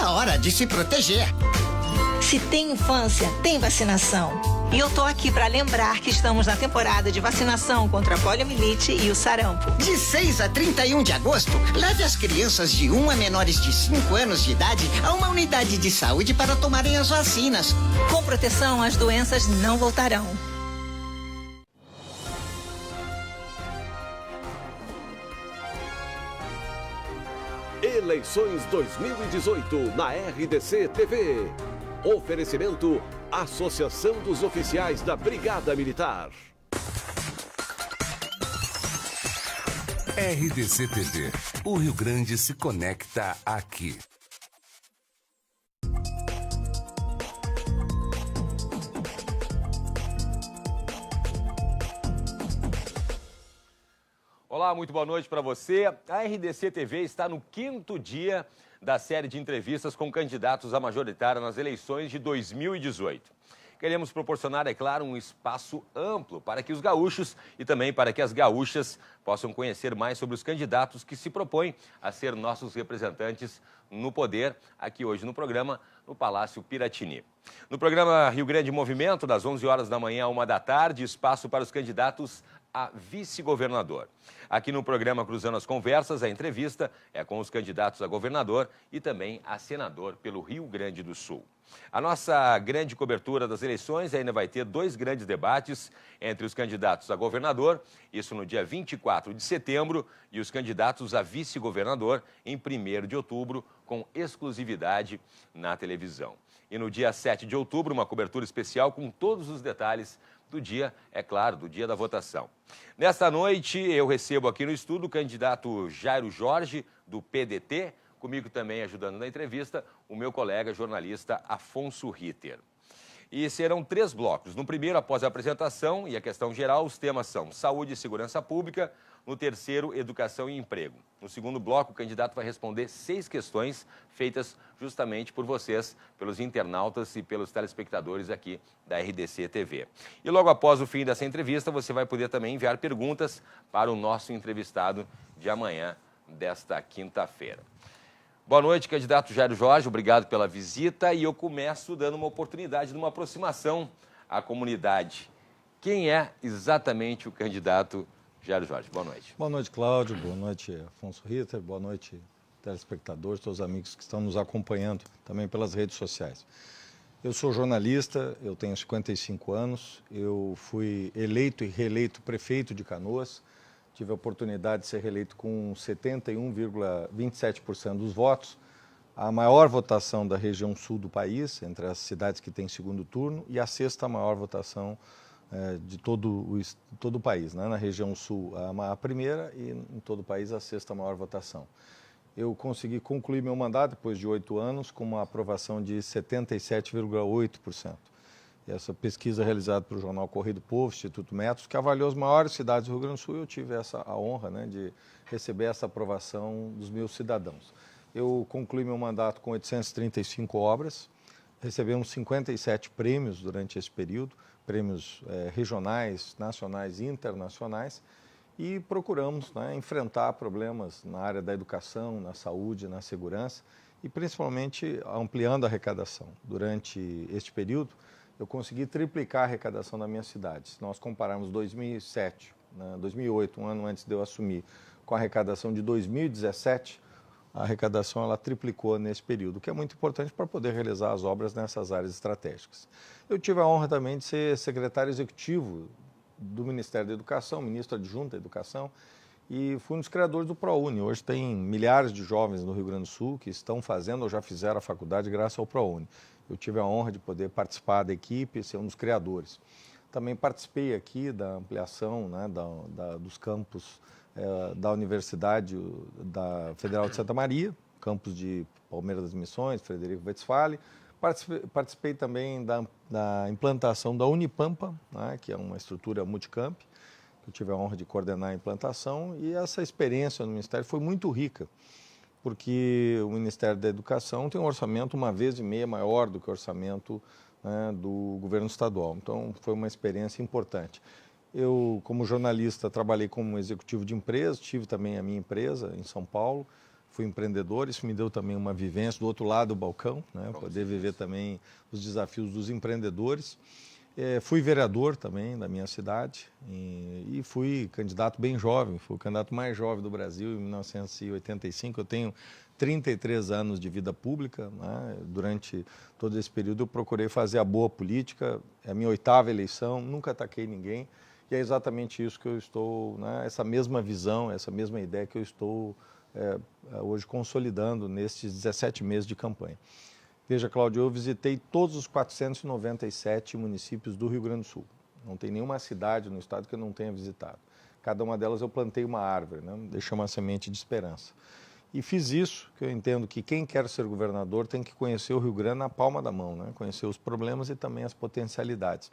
É hora de se proteger. Se tem infância, tem vacinação. E eu tô aqui para lembrar que estamos na temporada de vacinação contra a poliomielite e o sarampo. De 6 a 31 de agosto, leve as crianças de 1 a menores de 5 anos de idade a uma unidade de saúde para tomarem as vacinas. Com proteção, as doenças não voltarão. Eleições 2018 na RDC TV. Oferecimento Associação dos Oficiais da Brigada Militar. RDC TV. O Rio Grande se conecta aqui. Olá, muito boa noite para você. A RDC TV está no 5º dia da série de entrevistas com candidatos à majoritária nas eleições de 2018. Queremos proporcionar, é claro, um espaço amplo para que os gaúchos e também para que as gaúchas possam conhecer mais sobre os candidatos que se propõem a ser nossos representantes no poder, aqui hoje no programa, no Palácio Piratini. No programa Rio Grande Movimento, das 11 horas da manhã à 1 da tarde, espaço para os candidatos a vice-governador. Aqui no programa Cruzando as Conversas, a entrevista é com os candidatos a governador e também a senador pelo Rio Grande do Sul. A nossa grande cobertura das eleições ainda vai ter 2 grandes debates entre os candidatos a governador, isso no dia 24 de setembro, e os candidatos a vice-governador em 1º de outubro, com exclusividade na televisão. E no dia 7 de outubro, uma cobertura especial com todos os detalhes do dia, é claro, do dia da votação. Nesta noite, eu recebo aqui no estúdio o candidato Jairo Jorge, do PDT, comigo também ajudando na entrevista, o meu colega jornalista Afonso Ritter. E serão 3 blocos. No primeiro, após a apresentação e a questão geral, os temas são saúde e segurança pública. No terceiro, educação e emprego. No segundo bloco, o candidato vai responder 6 questões feitas justamente por vocês, pelos internautas e pelos telespectadores aqui da RDC TV. E logo após o fim dessa entrevista, você vai poder também enviar perguntas para o nosso entrevistado de amanhã, desta quinta-feira. Boa noite, candidato Jairo Jorge, obrigado pela visita. E eu começo dando uma oportunidade de uma aproximação à comunidade. Quem é exatamente o candidato Jairo Jorge? Boa noite. Boa noite, Cláudio. Boa noite, Afonso Ritter. Boa noite, telespectadores, todos os amigos que estão nos acompanhando também pelas redes sociais. Eu sou jornalista, eu tenho 55 anos, eu fui eleito e reeleito prefeito de Canoas. Tive a oportunidade de ser reeleito com 71,27% dos votos, a maior votação da região sul do país, entre as cidades que têm segundo turno, e a 6ª maior votação de todo o país, né? Na região sul a primeira e em todo o país a 6ª maior votação. Eu consegui concluir meu mandato depois de 8 anos com uma aprovação de 77,8%. Essa pesquisa realizada pelo jornal Correio do Povo, Instituto Metros, que avaliou as maiores cidades do Rio Grande do Sul, eu tive a honra, né, de receber essa aprovação dos meus cidadãos. Eu concluí meu mandato com 835 obras, recebemos 57 prêmios durante esse período, prêmios regionais, nacionais e internacionais, e procuramos, né, enfrentar problemas na área da educação, na saúde, na segurança e principalmente ampliando a arrecadação. Durante este período, eu consegui triplicar a arrecadação da minha cidade. Se nós compararmos 2007, né, 2008, um ano antes de eu assumir, com a arrecadação de 2017, a arrecadação ela triplicou nesse período, o que é muito importante para poder realizar as obras nessas áreas estratégicas. Eu tive a honra também de ser secretário executivo do Ministério da Educação, ministro adjunto da Educação, e fui um dos criadores do ProUni. Hoje tem milhares de jovens no Rio Grande do Sul que estão fazendo ou já fizeram a faculdade graças ao ProUni. Eu tive a honra de poder participar da equipe e ser um dos criadores. Também participei aqui da ampliação, né, dos campos da Universidade Federal de Santa Maria, campus de Palmeiras das Missões, Frederico Westphalen. Participei também da implantação da Unipampa, né, que é uma estrutura multicamp. Eu tive a honra de coordenar a implantação e essa experiência no Ministério foi muito rica, porque o Ministério da Educação tem um orçamento 1,5 vezes maior do que o orçamento, né, do governo estadual. Então, foi uma experiência importante. Eu, como jornalista, trabalhei como executivo de empresa, tive também a minha empresa em São Paulo, fui empreendedor, isso me deu também uma vivência do outro lado do balcão, né? Poder viver também os desafios dos empreendedores. Fui vereador também da minha cidade e fui candidato bem jovem, fui o candidato mais jovem do Brasil em 1985. Eu tenho 33 anos de vida pública, né? Durante todo esse período eu procurei fazer a boa política, é a minha 8ª eleição, nunca ataquei ninguém e é exatamente isso que eu estou, né? Essa mesma visão, essa mesma ideia que eu estou hoje consolidando nesses 17 meses de campanha. Veja, Cláudio, eu visitei todos os 497 municípios do Rio Grande do Sul. Não tem nenhuma cidade no estado que eu não tenha visitado. Cada uma delas eu plantei uma árvore, né? Deixei uma semente de esperança. E fiz isso, que eu entendo que quem quer ser governador tem que conhecer o Rio Grande na palma da mão, né? Conhecer os problemas e também as potencialidades.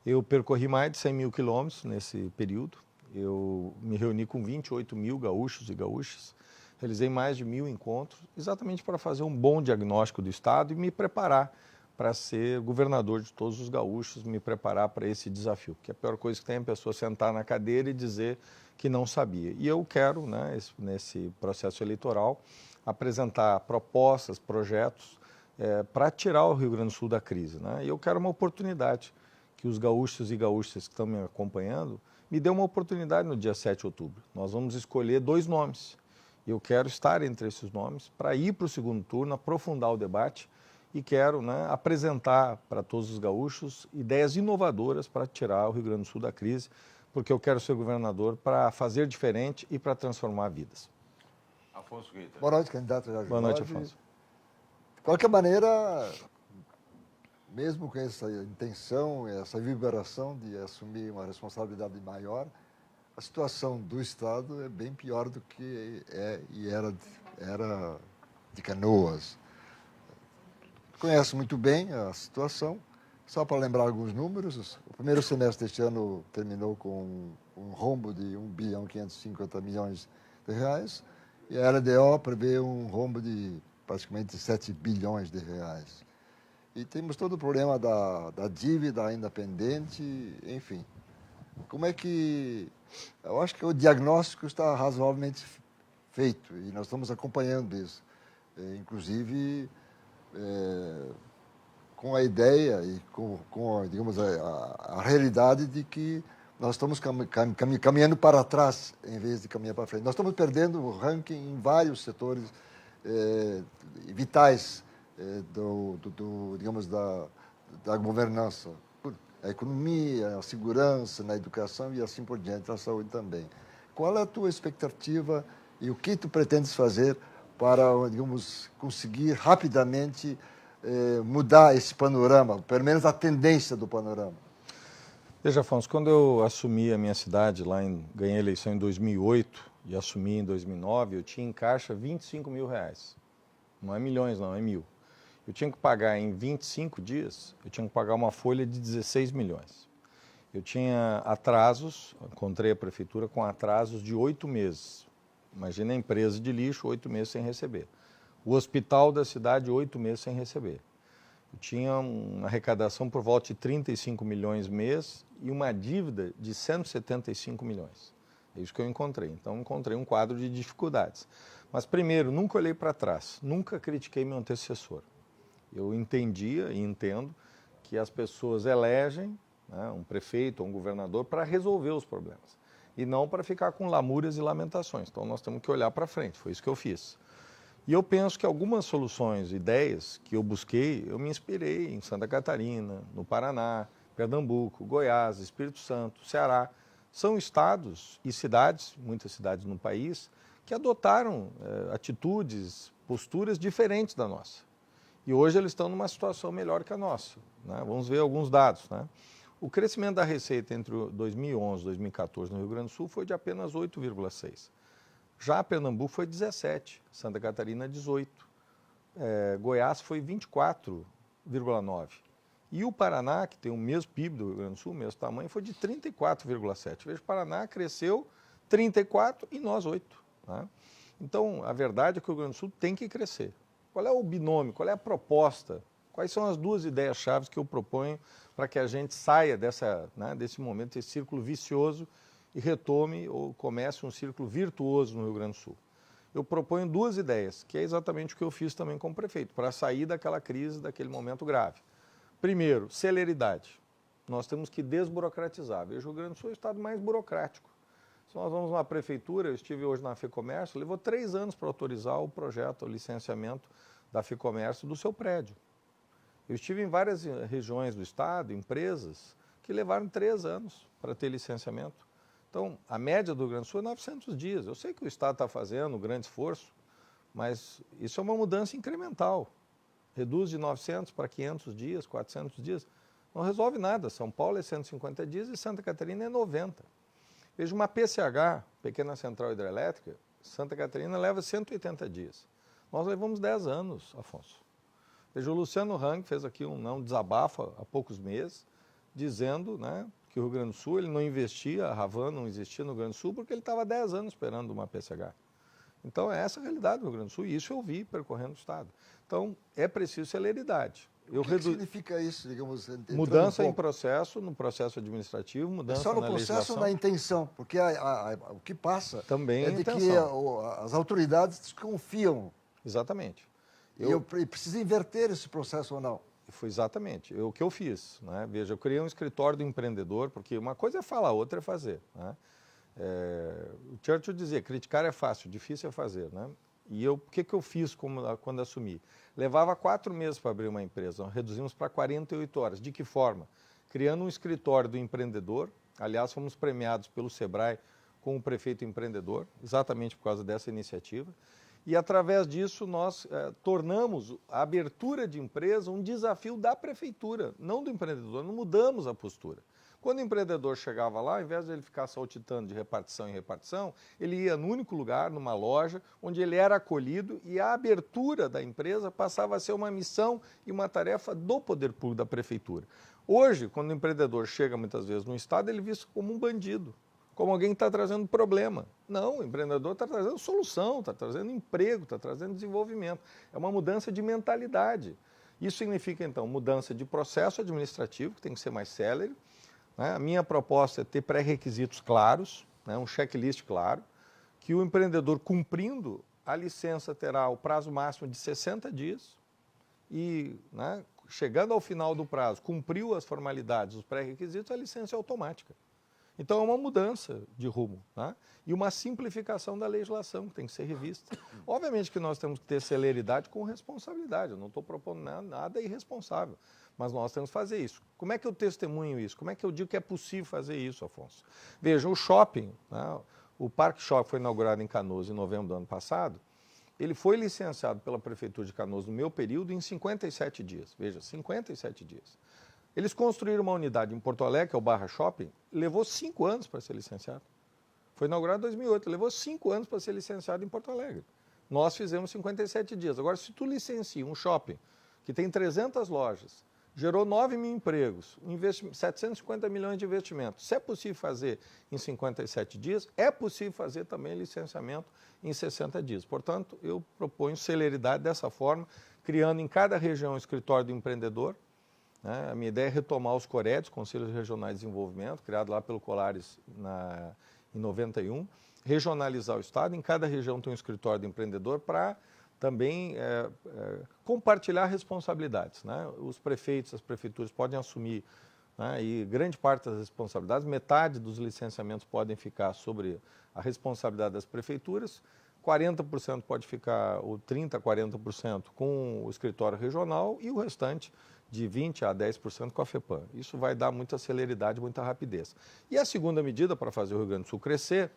Eu percorri mais de 100 mil quilômetros nesse período. Eu me reuni com 28 mil gaúchos e gaúchas. Realizei mais de 1000 encontros, exatamente para fazer um bom diagnóstico do Estado e me preparar para ser governador de todos os gaúchos, me preparar para esse desafio. Porque a pior coisa que tem é a pessoa sentar na cadeira e dizer que não sabia. E eu quero, né, nesse processo eleitoral, apresentar propostas, projetos para tirar o Rio Grande do Sul da crise, né? E eu quero uma oportunidade que os gaúchos e gaúchas que estão me acompanhando me dê uma oportunidade no dia 7 de outubro. Nós vamos escolher 2 nomes. Eu quero estar entre esses nomes para ir para o segundo turno, aprofundar o debate e quero, né, apresentar para todos os gaúchos ideias inovadoras para tirar o Rio Grande do Sul da crise, porque eu quero ser governador para fazer diferente e para transformar vidas. Afonso Ritter. Boa noite, candidato Jorge. Boa noite, Afonso. De qualquer maneira, mesmo com essa intenção, essa vibração de assumir uma responsabilidade maior, a situação do Estado é bem pior do que era de Canoas. Conhece muito bem a situação. Só para lembrar alguns números, o primeiro semestre deste ano terminou com um rombo de 1.550 bilhões de reais e a LDO prevê um rombo de praticamente 7 bilhões de reais. E temos todo o problema da dívida ainda pendente, enfim. Como é que... Eu acho que o diagnóstico está razoavelmente feito e nós estamos acompanhando isso. Inclusive, com a ideia e com digamos, a realidade de que nós estamos caminhando para trás em vez de caminhar para frente. Nós estamos perdendo o ranking em vários setores vitais digamos, da governança. A economia, a segurança, na educação e assim por diante, na saúde também. Qual é a tua expectativa e o que tu pretendes fazer para, digamos, conseguir rapidamente mudar esse panorama, pelo menos a tendência do panorama? Veja, Afonso, quando eu assumi a minha cidade, ganhei a eleição em 2008 e assumi em 2009, eu tinha em caixa 25 mil reais. Não é milhões, não, é mil. Eu tinha que pagar em 25 dias, eu tinha que pagar uma folha de 16 milhões. Eu tinha atrasos, encontrei a prefeitura com atrasos de 8 meses. Imagina a empresa de lixo, 8 meses sem receber. O hospital da cidade, 8 meses sem receber. Eu tinha uma arrecadação por volta de 35 milhões mês e uma dívida de 175 milhões. É isso que eu encontrei. Então, encontrei um quadro de dificuldades. Mas, primeiro, nunca olhei para trás, nunca critiquei meu antecessor. Eu entendia e entendo que as pessoas elegem, né, um prefeito ou um governador para resolver os problemas e não para ficar com lamúrias e lamentações. Então, nós temos que olhar para frente, foi isso que eu fiz. E eu penso que algumas soluções, ideias que eu busquei, eu me inspirei em Santa Catarina, no Paraná, Pernambuco, Goiás, Espírito Santo, Ceará. São estados e cidades, muitas cidades no país, que adotaram atitudes, posturas diferentes da nossa. E hoje eles estão numa situação melhor que a nossa, né? Vamos ver alguns dados, né? O crescimento da receita entre 2011 e 2014 no Rio Grande do Sul foi de apenas 8,6%. Já Pernambuco foi 17%, Santa Catarina 18%, Goiás foi 24,9%. E o Paraná, que tem o mesmo PIB do Rio Grande do Sul, o mesmo tamanho, foi de 34,7%. Veja, o Paraná cresceu 34% e nós 8%. Né? Então, a verdade é que o Rio Grande do Sul tem que crescer. Qual é o binômio, qual é a proposta? Quais são as 2 ideias-chave que eu proponho para que a gente saia desse momento, desse círculo vicioso e retome ou comece um círculo virtuoso no Rio Grande do Sul? eu proponho 2 ideias, que é exatamente o que eu fiz também como prefeito, para sair daquela crise, daquele momento grave. Primeiro, celeridade. Nós temos que desburocratizar. Veja, o Rio Grande do Sul é o estado mais burocrático. Se nós vamos na prefeitura, eu estive hoje na FEComércio, levou 3 anos para autorizar o projeto, o licenciamento da FEComércio do seu prédio. Eu estive em várias regiões do estado, empresas, que levaram 3 anos para ter licenciamento. Então, a média do Rio Grande do Sul é 900 dias. Eu sei que o estado está fazendo um grande esforço, mas isso é uma mudança incremental. Reduz de 900 para 500 dias, 400 dias. Não resolve nada. São Paulo é 150 dias e Santa Catarina é 90. Veja, uma PCH, Pequena Central Hidrelétrica, Santa Catarina leva 180 dias. Nós levamos 10 anos, Afonso. Veja, o Luciano Hang fez aqui um desabafo há poucos meses, dizendo, né, que o Rio Grande do Sul ele não investia, a Ravan não investia no Rio Grande do Sul porque ele estava 10 anos esperando uma PCH. Então, é essa a realidade do Rio Grande do Sul e isso eu vi percorrendo o estado. Então, é preciso celeridade. O que significa isso, digamos? Mudança em processo, no processo administrativo, mudança na legislação. Só no processo, na intenção, porque o que passa também é de que as autoridades desconfiam. Exatamente. E precisa inverter esse processo ou não? Foi exatamente o que eu fiz, né? Veja, eu criei um escritório do empreendedor, porque uma coisa é falar, outra é fazer, né? O Churchill dizia, criticar é fácil, difícil é fazer, né? E o que eu fiz quando assumi? Levava 4 meses para abrir uma empresa, nós reduzimos para 48 horas. De que forma? Criando um escritório do empreendedor, aliás, fomos premiados pelo Sebrae com o prefeito empreendedor, exatamente por causa dessa iniciativa. E, através disso, nós tornamos a abertura de empresa um desafio da prefeitura, não do empreendedor, não mudamos a postura. Quando o empreendedor chegava lá, ao invés de ele ficar saltitando de repartição em repartição, ele ia no único lugar, numa loja, onde ele era acolhido e a abertura da empresa passava a ser uma missão e uma tarefa do poder público da prefeitura. Hoje, quando o empreendedor chega muitas vezes no estado, ele é visto como um bandido, como alguém que está trazendo problema. Não, o empreendedor está trazendo solução, está trazendo emprego, está trazendo desenvolvimento. É uma mudança de mentalidade. Isso significa, então, mudança de processo administrativo, que tem que ser mais célere. A minha proposta é ter pré-requisitos claros, né, um checklist claro, que o empreendedor cumprindo a licença terá o prazo máximo de 60 dias e, né, chegando ao final do prazo, cumpriu as formalidades, os pré-requisitos, a licença é automática. Então é uma mudança de rumo, né, e uma simplificação da legislação que tem que ser revista. Obviamente que nós temos que ter celeridade com responsabilidade, eu não estou propondo nada irresponsável. Mas nós temos que fazer isso. Como é que eu testemunho isso? Como é que eu digo que é possível fazer isso, Afonso? Veja, o shopping, né, o Parque Shopping foi inaugurado em Canoas em novembro do ano passado, ele foi licenciado pela Prefeitura de Canoas no meu período em 57 dias. Veja, 57 dias. Eles construíram uma unidade em Porto Alegre, que é o Barra Shopping, levou 5 anos para ser licenciado. Foi inaugurado em 2008, levou 5 anos para ser licenciado em Porto Alegre. Nós fizemos 57 dias. Agora, se tu licencia um shopping que tem 300 lojas, gerou 9 mil empregos, 750 milhões de investimentos. Se é possível fazer em 57 dias, é possível fazer também licenciamento em 60 dias. Portanto, eu proponho celeridade dessa forma, criando em cada região um escritório do empreendedor. Né? A minha ideia é retomar os COREDs, Conselhos Regionais de Desenvolvimento, criado lá pelo Colares em 91, regionalizar o Estado. Em cada região tem um escritório do empreendedor para também compartilhar responsabilidades, né? Os prefeitos, as prefeituras podem assumir, né, e grande parte das responsabilidades, metade dos licenciamentos podem ficar sobre a responsabilidade das prefeituras, 40% pode ficar, ou 30%, 40% com o escritório regional e o restante de 20% a 10% com a FEPAM. Isso vai dar muita celeridade, muita rapidez. E a segunda medida para fazer o Rio Grande do Sul crescer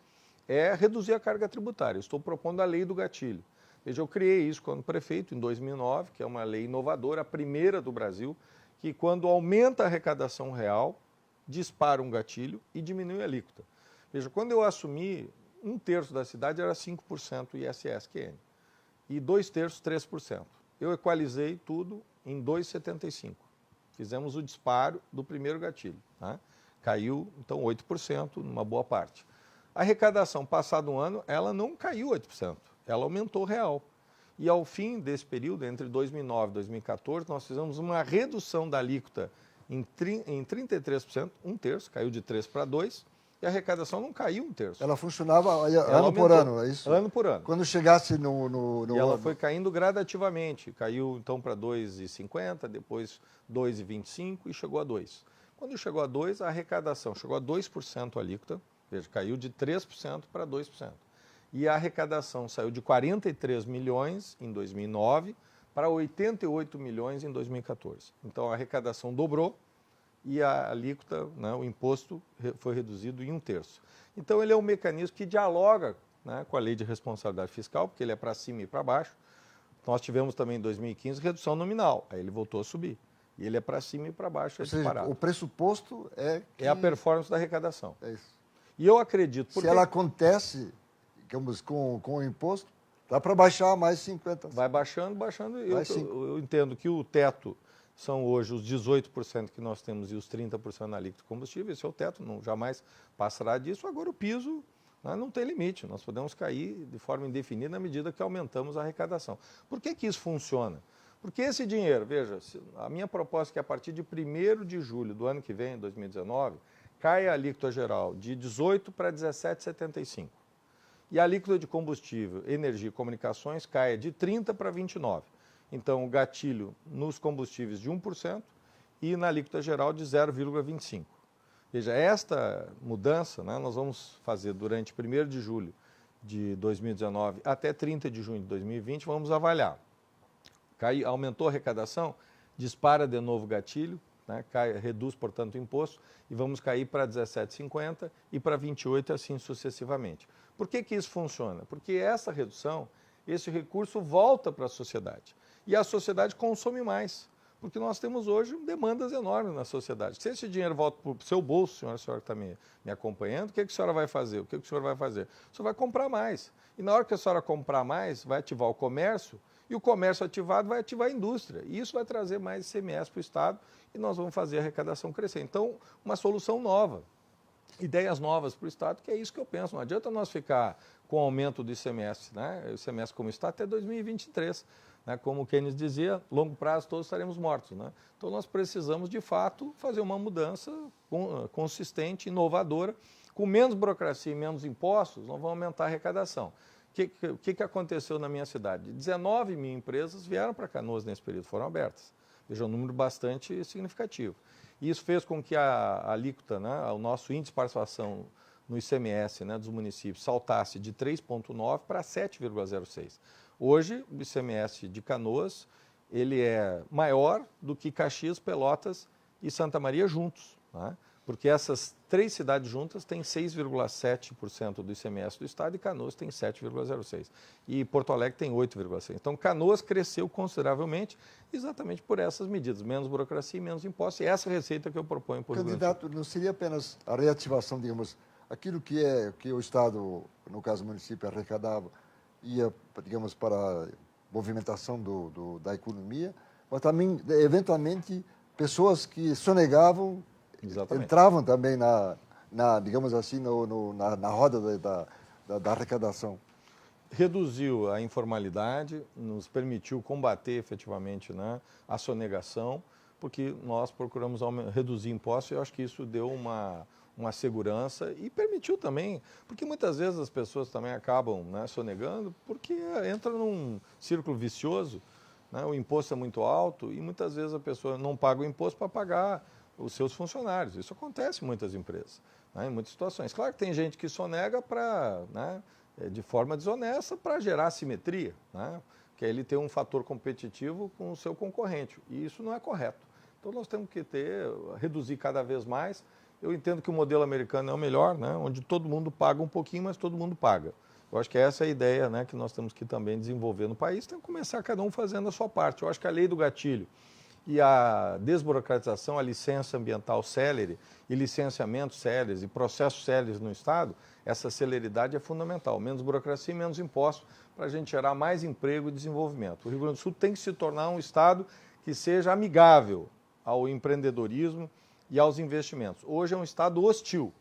é reduzir a carga tributária. Eu estou propondo a lei do gatilho. Veja, eu criei isso quando prefeito, em 2009, que é uma lei inovadora, a primeira do Brasil, que quando aumenta a arrecadação real, dispara um gatilho e diminui a alíquota. Veja, quando eu assumi, 1/3 da cidade era 5% ISS-QN e 2/3, 3%. Eu equalizei tudo em 2,75%. Fizemos o disparo do primeiro gatilho, né? Caiu, então, 8%, numa boa parte. A arrecadação, passado um ano, ela não caiu 8%. Ela aumentou real. E ao fim desse período, entre 2009 e 2014, nós fizemos uma redução da alíquota em 33%, 1/3, caiu de 3 para 2, e a arrecadação não caiu 1/3. Ela funcionava ano por ano, é isso? Ano por ano. Quando chegasse no E ela foi caindo gradativamente. Caiu, então, para 2,50, depois 2,25 e chegou a 2. Quando chegou a 2, a arrecadação chegou a 2% alíquota, veja, caiu de 3% para 2%. E a arrecadação saiu de 43 milhões em 2009 para 88 milhões em 2014. Então, a arrecadação dobrou e a alíquota, né, o imposto, foi reduzido em 1/3. Então, ele é um mecanismo que dialoga, né, com a lei de responsabilidade fiscal, porque ele é para cima e para baixo. Nós tivemos também em 2015 redução nominal, aí ele voltou a subir. E ele é para cima e para baixo, é disparado. O pressuposto é que... É a performance da arrecadação. É isso. E eu acredito... Se ela acontece, digamos, com o imposto, dá para baixar mais 50. Vai baixando. Eu entendo que o teto são hoje os 18% que nós temos e os 30% na alíquota de combustível. Esse é o teto, não jamais passará disso. Agora o piso, né, não tem limite. Nós podemos cair de forma indefinida na medida que aumentamos a arrecadação. Por que isso funciona? Porque esse dinheiro, veja, a minha proposta é que a partir de 1º de julho do ano que vem, 2019, caia a alíquota geral de 18 para 17,75. E a alíquota de combustível, energia e comunicações caia de 30 para 29. Então, o gatilho nos combustíveis de 1% e na alíquota geral de 0,25. Veja, esta mudança, né, nós vamos fazer durante 1º de julho de 2019 até 30 de junho de 2020, vamos avaliar. Aumentou a arrecadação, dispara de novo o gatilho, né, reduz, portanto, o imposto e vamos cair para 17,50 e para 28 assim sucessivamente. Por que isso funciona? Porque essa redução, esse recurso volta para a sociedade. E a sociedade consome mais, porque nós temos hoje demandas enormes na sociedade. Se esse dinheiro volta para o seu bolso, a senhora está me acompanhando, o que a senhora vai fazer? O que o senhor vai fazer? O senhor vai comprar mais. E na hora que a senhora comprar mais, vai ativar o comércio, e o comércio ativado vai ativar a indústria. E isso vai trazer mais ICMS para o Estado e nós vamos fazer a arrecadação crescer. Então, uma solução nova, ideias novas para o Estado, que é isso que eu penso. Não adianta nós ficar com o aumento do ICMS, né? O ICMS como está até 2023. Né? Como o Keynes dizia, longo prazo todos estaremos mortos. Né? Então, nós precisamos, de fato, fazer uma mudança consistente, inovadora, com menos burocracia e menos impostos, nós vamos aumentar a arrecadação. O que aconteceu na minha cidade? 19 mil empresas vieram para Canoas nesse período, foram abertas. Veja, um número bastante significativo. E isso fez com que a alíquota, né, o nosso índice de participação no ICMS, né, dos municípios saltasse de 3,9 para 7,06. Hoje, o ICMS de Canoas ele é maior do que Caxias, Pelotas e Santa Maria juntos, né? Porque essas 3 cidades juntas têm 6,7% do ICMS do Estado e Canoas tem 7,06%. E Porto Alegre tem 8,6%. Então, Canoas cresceu consideravelmente exatamente por essas medidas, menos burocracia e menos impostos. E essa receita que eu proponho para o Rio Grande do Sul. Candidato, não seria apenas a reativação, digamos, aquilo que o Estado, no caso o município, arrecadava, ia, digamos, para a movimentação da economia, mas também, eventualmente, pessoas que sonegavam, exatamente, entravam também digamos assim, na roda da arrecadação. Reduziu a informalidade, nos permitiu combater efetivamente, né, a sonegação, porque nós procuramos reduzir impostos e eu acho que isso deu uma segurança e permitiu também, porque muitas vezes as pessoas também acabam, né, sonegando porque entra num círculo vicioso, né, o imposto é muito alto e muitas vezes a pessoa não paga o imposto para pagar os seus funcionários. Isso acontece em muitas empresas, né, em muitas situações. Claro que tem gente que sonega né, de forma desonesta para gerar simetria, né, que aí ele tem um fator competitivo com o seu concorrente. E isso não é correto. Então nós temos que reduzir cada vez mais. Eu entendo que o modelo americano é o melhor, né, onde todo mundo paga um pouquinho, mas todo mundo paga. Eu acho que essa é a ideia, né, que nós temos que também desenvolver no país. Tem que começar cada um fazendo a sua parte. Eu acho que a lei do gatilho e a desburocratização, a licença ambiental célere e licenciamentos céleres e processos céleres no Estado, essa celeridade é fundamental. Menos burocracia e menos impostos para a gente gerar mais emprego e desenvolvimento. O Rio Grande do Sul tem que se tornar um Estado que seja amigável ao empreendedorismo e aos investimentos. Hoje é um Estado hostil.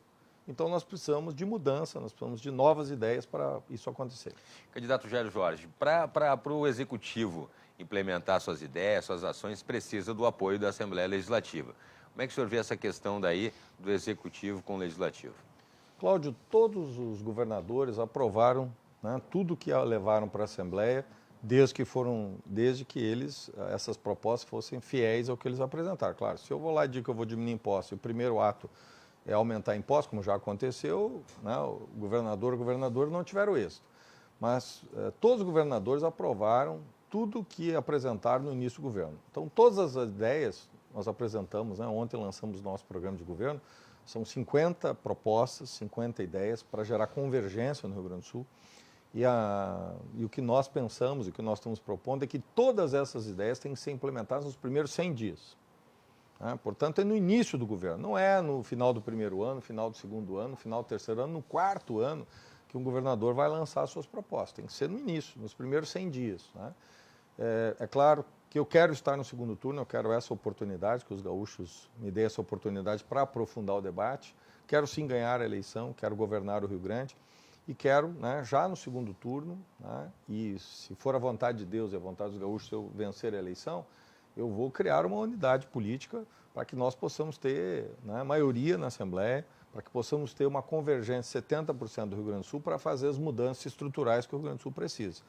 Então nós precisamos de mudança, nós precisamos de novas ideias para isso acontecer. Candidato Jairo Jorge, para o Executivo implementar suas ideias, suas ações, precisa do apoio da Assembleia Legislativa. Como é que o senhor vê essa questão daí do Executivo com o Legislativo? Cláudio, todos os governadores aprovaram, né, tudo que levaram para a Assembleia, desde que essas propostas fossem fiéis ao que eles apresentaram. Claro, se eu vou lá e digo que eu vou diminuir impostos, e o primeiro ato é aumentar impostos, como já aconteceu, né, o governador não tiveram êxito. Mas todos os governadores aprovaram tudo que apresentaram no início do governo. Então, todas as ideias nós apresentamos, né, ontem lançamos nosso programa de governo, são 50 propostas, 50 ideias para gerar convergência no Rio Grande do Sul. E o que nós pensamos, e o que nós estamos propondo é que todas essas ideias têm que ser implementadas nos primeiros 100 dias. Né? Portanto, é no início do governo, não é no final do primeiro ano, no final do segundo ano, no final do terceiro ano, no quarto ano, que um governador vai lançar as suas propostas. Tem que ser no início, nos primeiros 100 dias. Né? É claro que eu quero estar no segundo turno, eu quero essa oportunidade, que os gaúchos me deem essa oportunidade para aprofundar o debate. Quero sim ganhar a eleição, quero governar o Rio Grande e quero, né, já no segundo turno, né, e se for a vontade de Deus e a vontade dos gaúchos, se eu vencer a eleição, eu vou criar uma unidade política para que nós possamos ter, né, maioria na Assembleia, para que possamos ter uma convergência de 70% do Rio Grande do Sul para fazer as mudanças estruturais que o Rio Grande do Sul precisa.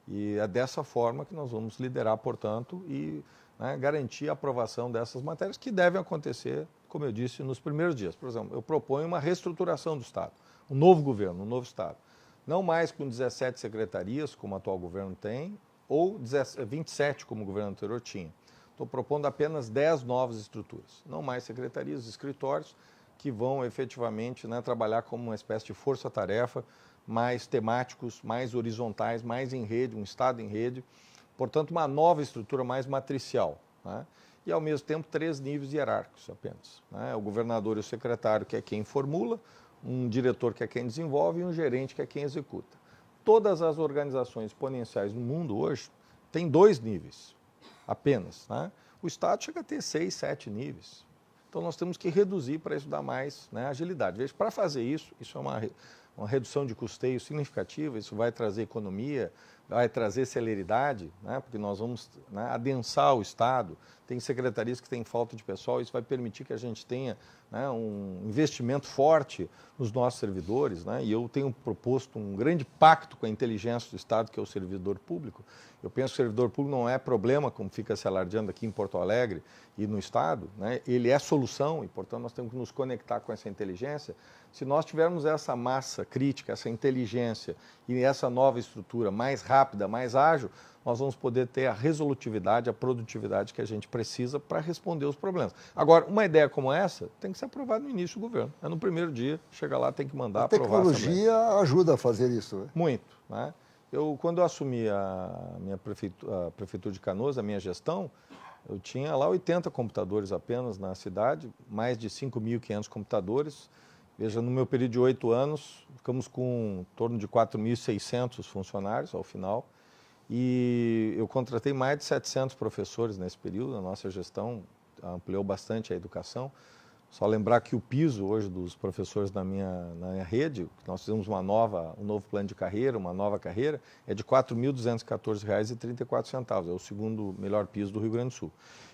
E é dessa forma que nós vamos liderar, portanto, e, né, garantir a aprovação dessas matérias que devem acontecer, como eu disse, nos primeiros dias. Por exemplo, eu proponho uma reestruturação do Estado, um novo governo, um novo Estado. Não mais com 17 secretarias, como o atual governo tem, ou 27, como o governo anterior tinha. Estou propondo apenas 10 novas estruturas. Não mais secretarias, escritórios, que vão efetivamente, né, trabalhar como uma espécie de força-tarefa, mais temáticos, mais horizontais, mais em rede, um Estado em rede. Portanto, uma nova estrutura mais matricial. Né? E, ao mesmo tempo, 3 níveis hierárquicos apenas. Né? O governador e o secretário, que é quem formula, um diretor, que é quem desenvolve, e um gerente, que é quem executa. Todas as organizações exponenciais no mundo hoje têm 2 níveis apenas. Né? O Estado chega a ter 6, 7 níveis. Então, nós temos que reduzir para isso dar mais, né, agilidade. Veja, para fazer isso é uma redução de custeio significativa, isso vai trazer economia, vai trazer celeridade, né, porque nós vamos, né, adensar o Estado. Tem secretarias que têm falta de pessoal, isso vai permitir que a gente tenha, né, um investimento forte nos nossos servidores, né, e eu tenho proposto um grande pacto com a inteligência do Estado, que é o servidor público. Eu penso que o servidor público não é problema, como fica se alardeando aqui em Porto Alegre e no Estado, né, ele é solução e, portanto, nós temos que nos conectar com essa inteligência. Se nós tivermos essa massa crítica, essa inteligência e essa nova estrutura mais rápida, mais ágil, nós vamos poder ter a resolutividade, a produtividade que a gente precisa para responder os problemas. Agora, uma ideia como essa tem que ser aprovada no início do governo. É no primeiro dia, chega lá, tem que mandar aprovar. A tecnologia ajuda a fazer isso. Né? Muito. Né? Quando eu assumi a prefeitura de Canoas, a minha gestão, eu tinha lá 80 computadores apenas na cidade, mais de 5.500 computadores. Veja, no meu período de 8 anos, ficamos com em torno de 4.600 funcionários ao final. E eu contratei mais de 700 professores nesse período. A nossa gestão ampliou bastante a educação. Só lembrar que o piso hoje dos professores na minha rede, nós fizemos um novo plano de carreira, uma nova carreira, é de R$ 4.214,34. É o segundo melhor piso do Rio Grande do Sul.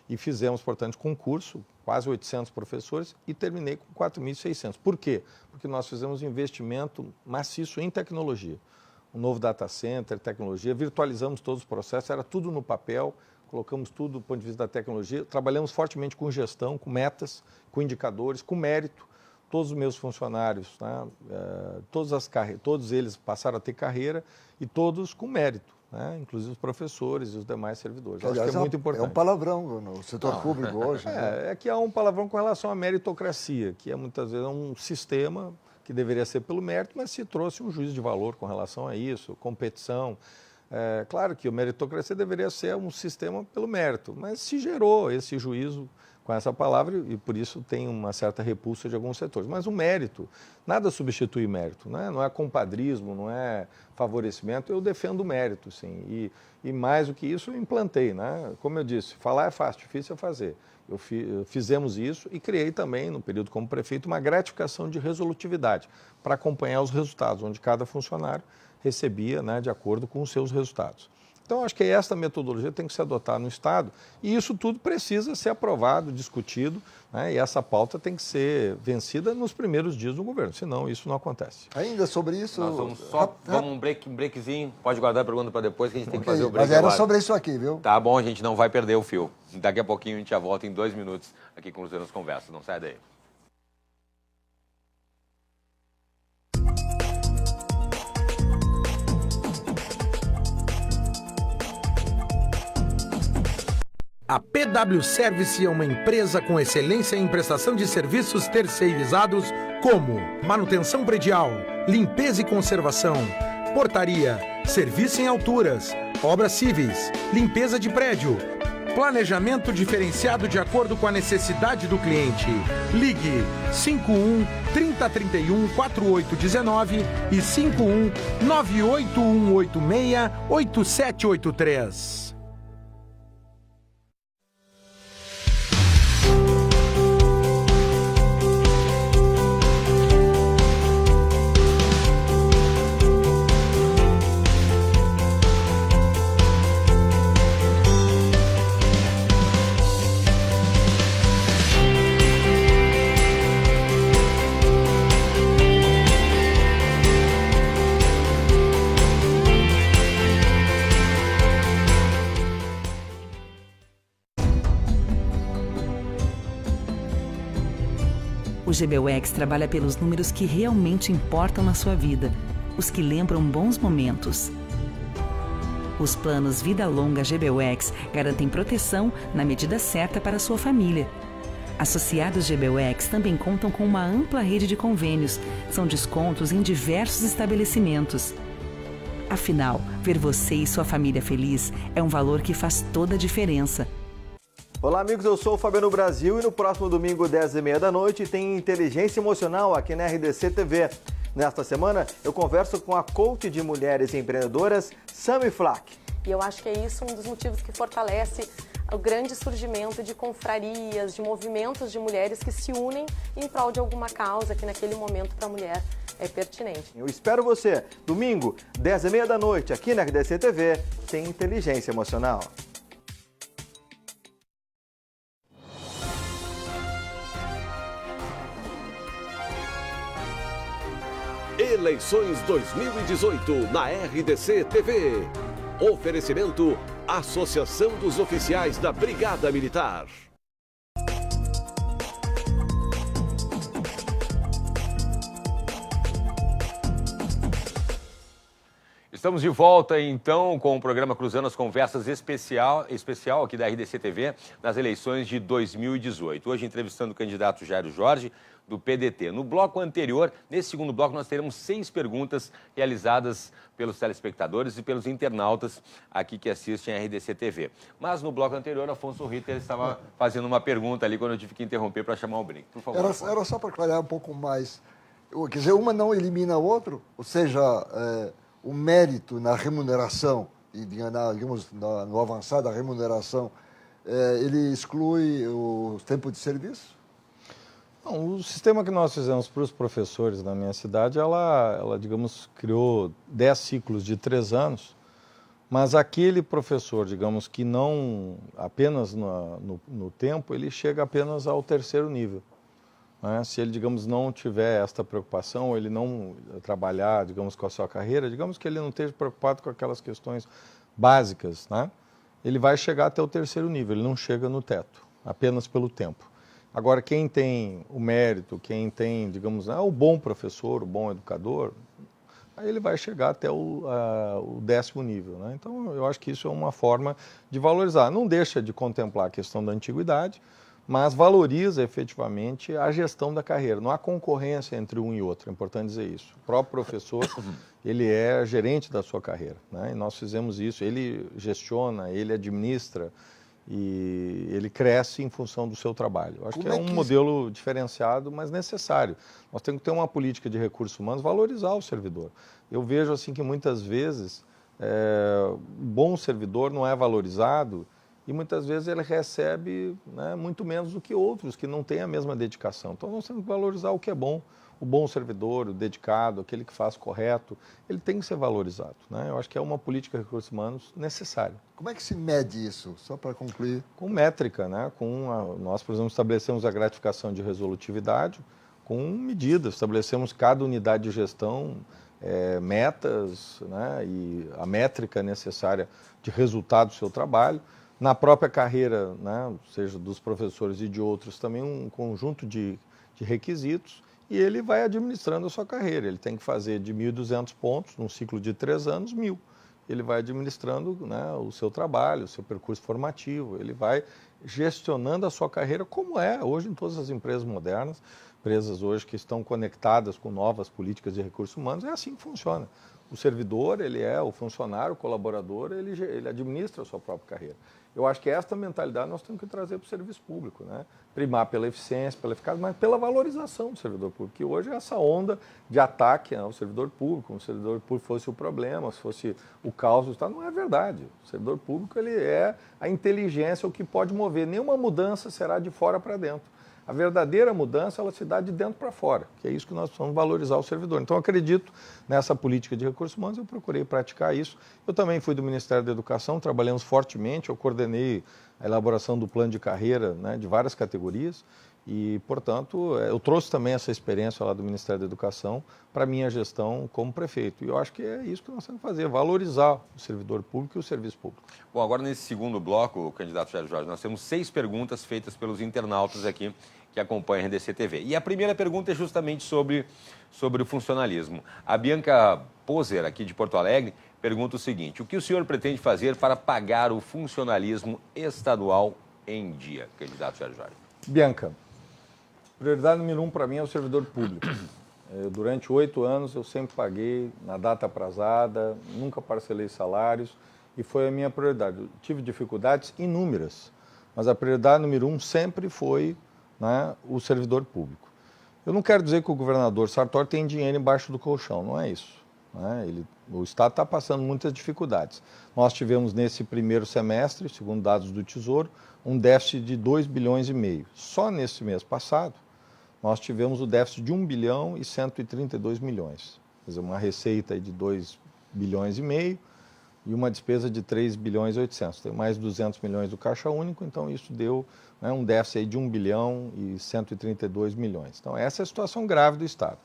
E fizemos, portanto, concurso, quase 800 professores, e terminei com 4.600. Por quê? Porque nós fizemos investimento maciço em tecnologia. Um novo data center, tecnologia, virtualizamos todos os processos, era tudo no papel, colocamos tudo do ponto de vista da tecnologia, trabalhamos fortemente com gestão, com metas, com indicadores, com mérito. Todos os meus funcionários, né, todos eles passaram a ter carreira e todos com mérito, né, inclusive os professores e os demais servidores. Aliás, acho que é muito importante. É um palavrão no setor público hoje. É que há um palavrão com relação à meritocracia, que é muitas vezes um sistema que deveria ser pelo mérito, mas se trouxe um juízo de valor com relação a isso, competição. Claro que a meritocracia deveria ser um sistema pelo mérito, mas se gerou esse juízo com essa palavra e por isso tem uma certa repulsa de alguns setores. Mas o mérito, nada substitui mérito, né? Não é compadrismo, não é favorecimento, eu defendo o mérito, sim. E mais do que isso, eu implantei, né? Como eu disse, falar é fácil, difícil é fazer. Fizemos isso e criei também, no período como prefeito, uma gratificação de resolutividade para acompanhar os resultados, onde cada funcionário recebia, né, de acordo com os seus resultados. Então, acho que esta metodologia tem que ser adotada no Estado e isso tudo precisa ser aprovado, discutido, né? E essa pauta tem que ser vencida nos primeiros dias do governo, senão isso não acontece. Ainda sobre isso... Nós vamos um breakzinho, pode guardar a pergunta para depois que a gente tem que fazer o break. Mas era agora. sobre isso aqui, viu? Tá bom, a gente não vai perder o fio. Daqui a pouquinho a gente já volta em 2 minutos aqui com os Cruzando as Conversas. Não sai daí. A PW Service é uma empresa com excelência em prestação de serviços terceirizados como manutenção predial, limpeza e conservação, portaria, serviço em alturas, obras civis, limpeza de prédio, planejamento diferenciado de acordo com a necessidade do cliente. Ligue 51 3031 4819 e 51 98186 8783. O GBUX trabalha pelos números que realmente importam na sua vida, os que lembram bons momentos. Os planos Vida Longa GBUX garantem proteção na medida certa para a sua família. Associados GBUX também contam com uma ampla rede de convênios, são descontos em diversos estabelecimentos. Afinal, ver você e sua família feliz é um valor que faz toda a diferença. Olá amigos, eu sou o Fabiano Brasil e no próximo domingo, 10h30 da noite, tem Inteligência Emocional aqui na RDC TV. Nesta semana, eu converso com a coach de mulheres empreendedoras, Sami Flack. E eu acho que é isso um dos motivos que fortalece o grande surgimento de confrarias, de movimentos de mulheres que se unem em prol de alguma causa que naquele momento para a mulher é pertinente. Eu espero você, domingo, 10h30 da noite, aqui na RDC TV, tem Inteligência Emocional. Eleições 2018 na RDC TV. Oferecimento Associação dos Oficiais da Brigada Militar. Estamos de volta, então, com o programa Cruzando as Conversas especial aqui da RDC TV nas eleições de 2018. Hoje entrevistando o candidato Jairo Jorge, do PDT. No bloco anterior, nesse segundo bloco, nós teremos 6 perguntas realizadas pelos telespectadores e pelos internautas aqui que assistem a RDC TV. Mas no bloco anterior, Afonso Ritter estava fazendo uma pergunta ali quando eu tive que interromper para chamar o brinco. Por favor. Era só para clarear um pouco mais. Quer dizer, uma não elimina o outro, ou seja, o mérito na remuneração, e digamos, no avançar da remuneração, ele exclui o tempo de serviço? Não, o sistema que nós fizemos para os professores na minha cidade, ela, digamos, criou 10 ciclos de 3 anos, mas aquele professor, digamos, que não apenas no tempo, ele chega apenas ao 3º nível. Né? Se ele, digamos, não tiver esta preocupação, ele não trabalhar, digamos, com a sua carreira, digamos que ele não esteja preocupado com aquelas questões básicas, né? Ele vai chegar até o 3º nível, ele não chega no teto, apenas pelo tempo. Agora, quem tem o mérito, quem tem, digamos, o bom professor, o bom educador, aí ele vai chegar até o 10º nível, né? Então, eu acho que isso é uma forma de valorizar. Não deixa de contemplar a questão da antiguidade, mas valoriza efetivamente a gestão da carreira. Não há concorrência entre um e outro, é importante dizer isso. O próprio professor, ele é gerente da sua carreira, né? E nós fizemos isso, ele gestiona, ele administra e ele cresce em função do seu trabalho. Eu acho que é um modelo diferenciado, mas necessário. Nós temos que ter uma política de recursos humanos, valorizar o servidor. Eu vejo assim que muitas vezes o bom servidor não é valorizado e muitas vezes ele recebe, né, muito menos do que outros que não têm a mesma dedicação. Então nós temos que valorizar o que é bom, o bom servidor, o dedicado, aquele que faz correto, ele tem que ser valorizado, né? Eu acho que é uma política de recursos humanos necessária. Como é que se mede isso? Só para concluir. Com métrica, né? Nós, por exemplo, estabelecemos a gratificação de resolutividade com medidas, estabelecemos cada unidade de gestão, metas, né? E a métrica necessária de resultado do seu trabalho. Na própria carreira, né? Seja dos professores e de outros, também um conjunto de requisitos, e ele vai administrando a sua carreira. Ele tem que fazer de 1.200 pontos, num ciclo de 3 anos, 1.000. Ele vai administrando, né, o seu trabalho, o seu percurso formativo, ele vai gestionando a sua carreira como é hoje em todas as empresas modernas, empresas hoje que estão conectadas com novas políticas de recursos humanos, é assim que funciona. O servidor, ele é o funcionário, o colaborador, ele administra a sua própria carreira. Eu acho que essa mentalidade nós temos que trazer para o serviço público, né? Primar pela eficiência, pela eficácia, mas pela valorização do servidor público, que hoje é essa onda de ataque ao servidor público, como se o servidor público fosse o problema, se fosse o caos do Estado, não é verdade. O servidor público, ele é a inteligência, o que pode mover. Nenhuma mudança será de fora para dentro. A verdadeira mudança, ela se dá de dentro para fora, que é isso que nós precisamos valorizar o servidor. Então, eu acredito nessa política de recursos humanos, eu procurei praticar isso. Eu também fui do Ministério da Educação, trabalhamos fortemente, eu coordenei a elaboração do plano de carreira, né, de várias categorias e, portanto, eu trouxe também essa experiência lá do Ministério da Educação para a minha gestão como prefeito. E eu acho que é isso que nós temos que fazer, valorizar o servidor público e o serviço público. Bom, agora nesse segundo bloco, candidato Jair Jorge, nós temos 6 perguntas feitas pelos internautas aqui que acompanha a RDC TV. E a primeira pergunta é justamente sobre o funcionalismo. A Bianca Poser, aqui de Porto Alegre, pergunta o seguinte: o que o senhor pretende fazer para pagar o funcionalismo estadual em dia, candidato Jair Jorge? Bianca, prioridade número 1 para mim é o servidor público. Durante 8 anos eu sempre paguei na data aprazada, nunca parcelei salários e foi a minha prioridade. Eu tive dificuldades inúmeras, mas a prioridade número 1 sempre foi, né, o servidor público. Eu não quero dizer que o governador Sartori tem dinheiro embaixo do colchão, não é isso, né? O Estado está passando muitas dificuldades. Nós tivemos nesse primeiro semestre, segundo dados do Tesouro, um déficit de 2,5 bilhões. Só nesse mês passado, nós tivemos o déficit de 1 bilhão e 132 milhões. Quer dizer, uma receita de 2,5 bilhões e uma despesa de 3 bilhões e 800. Tem mais 200 milhões do Caixa Único, então isso deu, né, um déficit aí de 1 bilhão e 132 milhões. Então essa é a situação grave do Estado.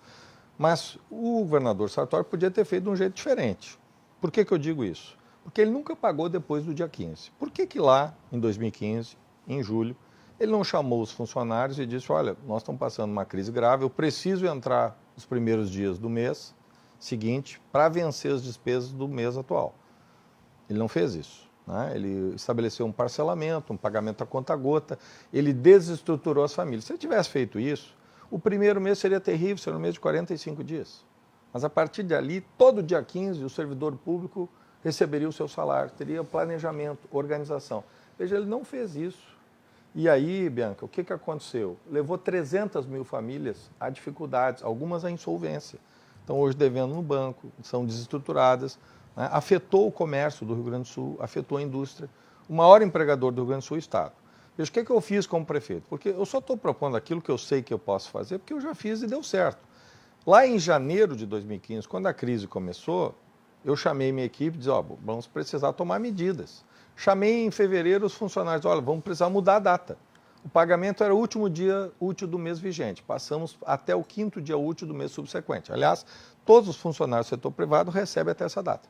Mas o governador Sartori podia ter feito de um jeito diferente. Por que eu digo isso? Porque ele nunca pagou depois do dia 15. Por que lá, em 2015, em julho, ele não chamou os funcionários e disse: olha, nós estamos passando uma crise grave, eu preciso entrar nos primeiros dias do mês seguinte para vencer as despesas do mês atual. Ele não fez isso, né? Ele estabeleceu um parcelamento, um pagamento a conta-gota, ele desestruturou as famílias. Se ele tivesse feito isso, o primeiro mês seria terrível, seria um mês de 45 dias. Mas a partir dali, todo dia 15, o servidor público receberia o seu salário, teria planejamento, organização. Veja, ele não fez isso. E aí, Bianca, o que aconteceu? Levou 300 mil famílias a dificuldades, algumas à insolvência. Estão hoje devendo no banco, são desestruturadas, né? Afetou o comércio do Rio Grande do Sul, afetou a indústria. O maior empregador do Rio Grande do Sul é o Estado. Veja, o que eu fiz como prefeito? Porque eu só estou propondo aquilo que eu sei que eu posso fazer, porque eu já fiz e deu certo. Lá em janeiro de 2015, quando a crise começou, eu chamei minha equipe e disse: vamos precisar tomar medidas. Chamei em fevereiro os funcionários: olha, vamos precisar mudar a data. O pagamento era o último dia útil do mês vigente. Passamos até o 5º dia útil do mês subsequente. Aliás, todos os funcionários do setor privado recebem até essa data.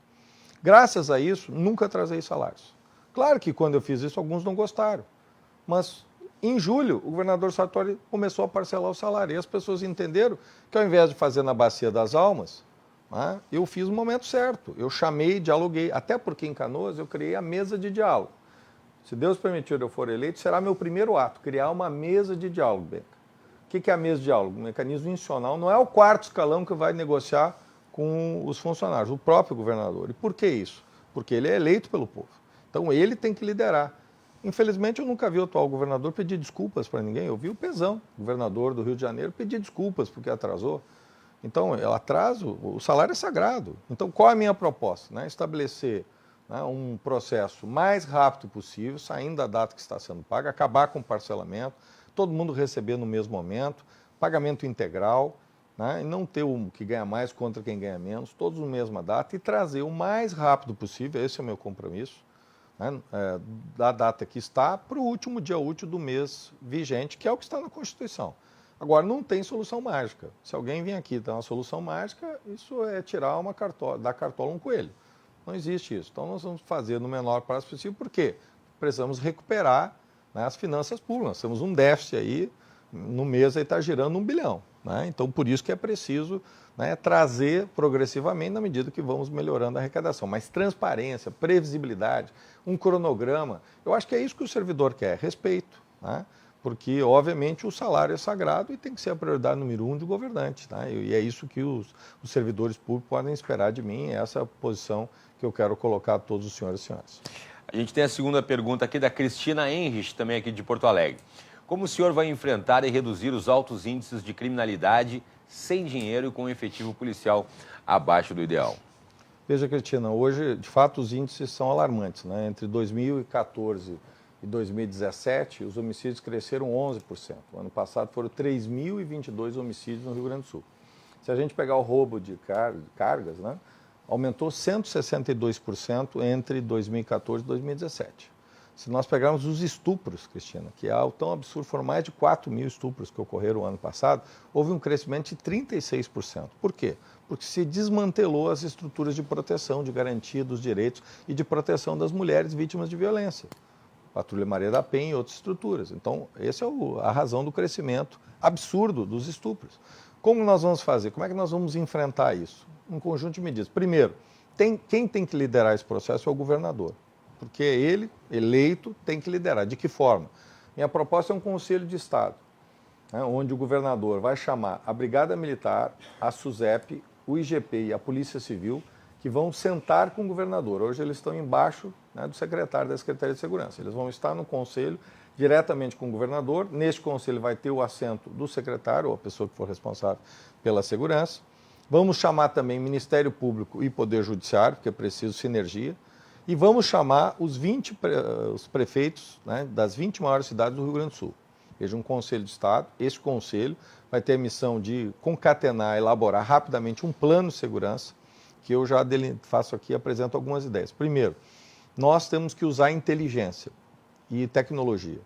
Graças a isso, nunca atrasei salários. Claro que quando eu fiz isso, alguns não gostaram. Mas em julho, o governador Sartori começou a parcelar o salário. E as pessoas entenderam que, ao invés de fazer na Bacia das Almas, né, eu fiz o momento certo. Eu chamei, dialoguei. Até porque em Canoas eu criei a mesa de diálogo. Se Deus permitir eu for eleito, será meu primeiro ato, criar uma mesa de diálogo, Beca. O que é a mesa de diálogo? Um mecanismo institucional. Não é o 4º escalão que vai negociar com os funcionários, o próprio governador. E por que isso? Porque ele é eleito pelo povo. Então ele tem que liderar. Infelizmente, eu nunca vi o atual governador pedir desculpas para ninguém. Eu vi o Pezão, governador do Rio de Janeiro, pedir desculpas porque atrasou. Então, atraso, o salário é sagrado. Então, qual é a minha proposta? Né? Estabelecer, né, um processo mais rápido possível, saindo da data que está sendo paga, acabar com o parcelamento, todo mundo receber no mesmo momento, pagamento integral né, e não ter o que ganha mais contra quem ganha menos, todos na mesma data, e trazer o mais rápido possível, esse é o meu compromisso, né, da data que está para o último dia útil do mês vigente, que é o que está na Constituição. Agora, não tem solução mágica. Se alguém vir aqui e dar uma solução mágica, isso é tirar da cartola um coelho. Não existe isso. Então, nós vamos fazer no menor prazo possível, por quê? Precisamos recuperar, né, as finanças públicas. Nós temos um déficit aí, no mês aí está girando 1 bilhão. Né? Então, por isso que é preciso, né, trazer progressivamente na medida que vamos melhorando a arrecadação. Mas transparência, previsibilidade, um cronograma, eu acho que é isso que o servidor quer, respeito, né? Porque, obviamente, o salário é sagrado e tem que ser a prioridade número 1 do governante. Tá? E é isso que os servidores públicos podem esperar de mim, é essa posição que eu quero colocar a todos os senhores e senhoras. A gente tem a segunda pergunta aqui da Cristina Henrich, também aqui de Porto Alegre. Como o senhor vai enfrentar e reduzir os altos índices de criminalidade sem dinheiro e com efetivo policial abaixo do ideal? Veja, Cristina, hoje, de fato, os índices são alarmantes. Né? Entre 2014 e 2017, os homicídios cresceram 11%. O ano passado foram 3.022 homicídios no Rio Grande do Sul. Se a gente pegar o roubo de cargas, né, aumentou 162% entre 2014 e 2017. Se nós pegarmos os estupros, Cristina, que é algo tão absurdo, foram mais de 4.000 estupros que ocorreram o ano passado, houve um crescimento de 36%. Por quê? Porque se desmantelou as estruturas de proteção, de garantia dos direitos e de proteção das mulheres vítimas de violência. Patrulha Maria da Penha e outras estruturas. Então, essa é a razão do crescimento absurdo dos estupros. Como nós vamos fazer? Como é que nós vamos enfrentar isso? Um conjunto de medidas. Primeiro, quem tem que liderar esse processo é o governador, porque ele, eleito, tem que liderar. De que forma? Minha proposta é um conselho de Estado, né, onde o governador vai chamar a Brigada Militar, a SUSEP, o IGP e a Polícia Civil, que vão sentar com o governador. Hoje eles estão embaixo, né, do secretário da Secretaria de Segurança. Eles vão estar no conselho diretamente com o governador. Neste conselho vai ter o assento do secretário, ou a pessoa que for responsável pela segurança. Vamos chamar também Ministério Público e Poder Judiciário, porque é preciso sinergia. E vamos chamar os prefeitos, né, das 20 maiores cidades do Rio Grande do Sul. Veja, um conselho de Estado. Esse conselho vai ter a missão de concatenar, elaborar rapidamente um plano de segurança, que eu já faço aqui e apresento algumas ideias. Primeiro, nós temos que usar inteligência e tecnologia.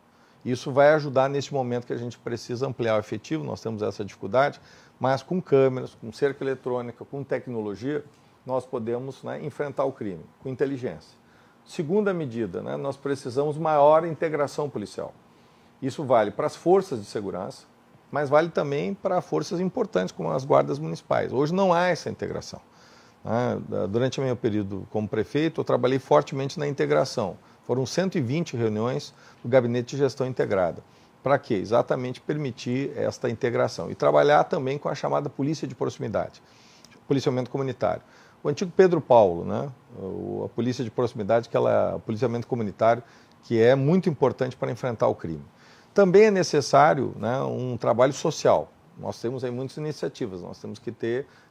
Isso vai ajudar neste momento que a gente precisa ampliar o efetivo, nós temos essa dificuldade, mas com câmeras, com cerca eletrônica, com tecnologia, nós podemos, né, enfrentar o crime, com inteligência. Segunda medida, né, nós precisamos maior integração policial. Isso vale para as forças de segurança, mas vale também para forças importantes como as guardas municipais. Hoje não há essa integração. Durante o meu período como prefeito, eu trabalhei fortemente na integração. Foram 120 reuniões do Gabinete de Gestão Integrada. Para quê? Exatamente permitir esta integração. E trabalhar também com a chamada polícia de proximidade, policiamento comunitário. O antigo Pedro Paulo, né? A polícia de proximidade, o policiamento comunitário, que é muito importante para enfrentar o crime. Também é necessário, né, um trabalho social. Nós temos aí muitas iniciativas, nós temos que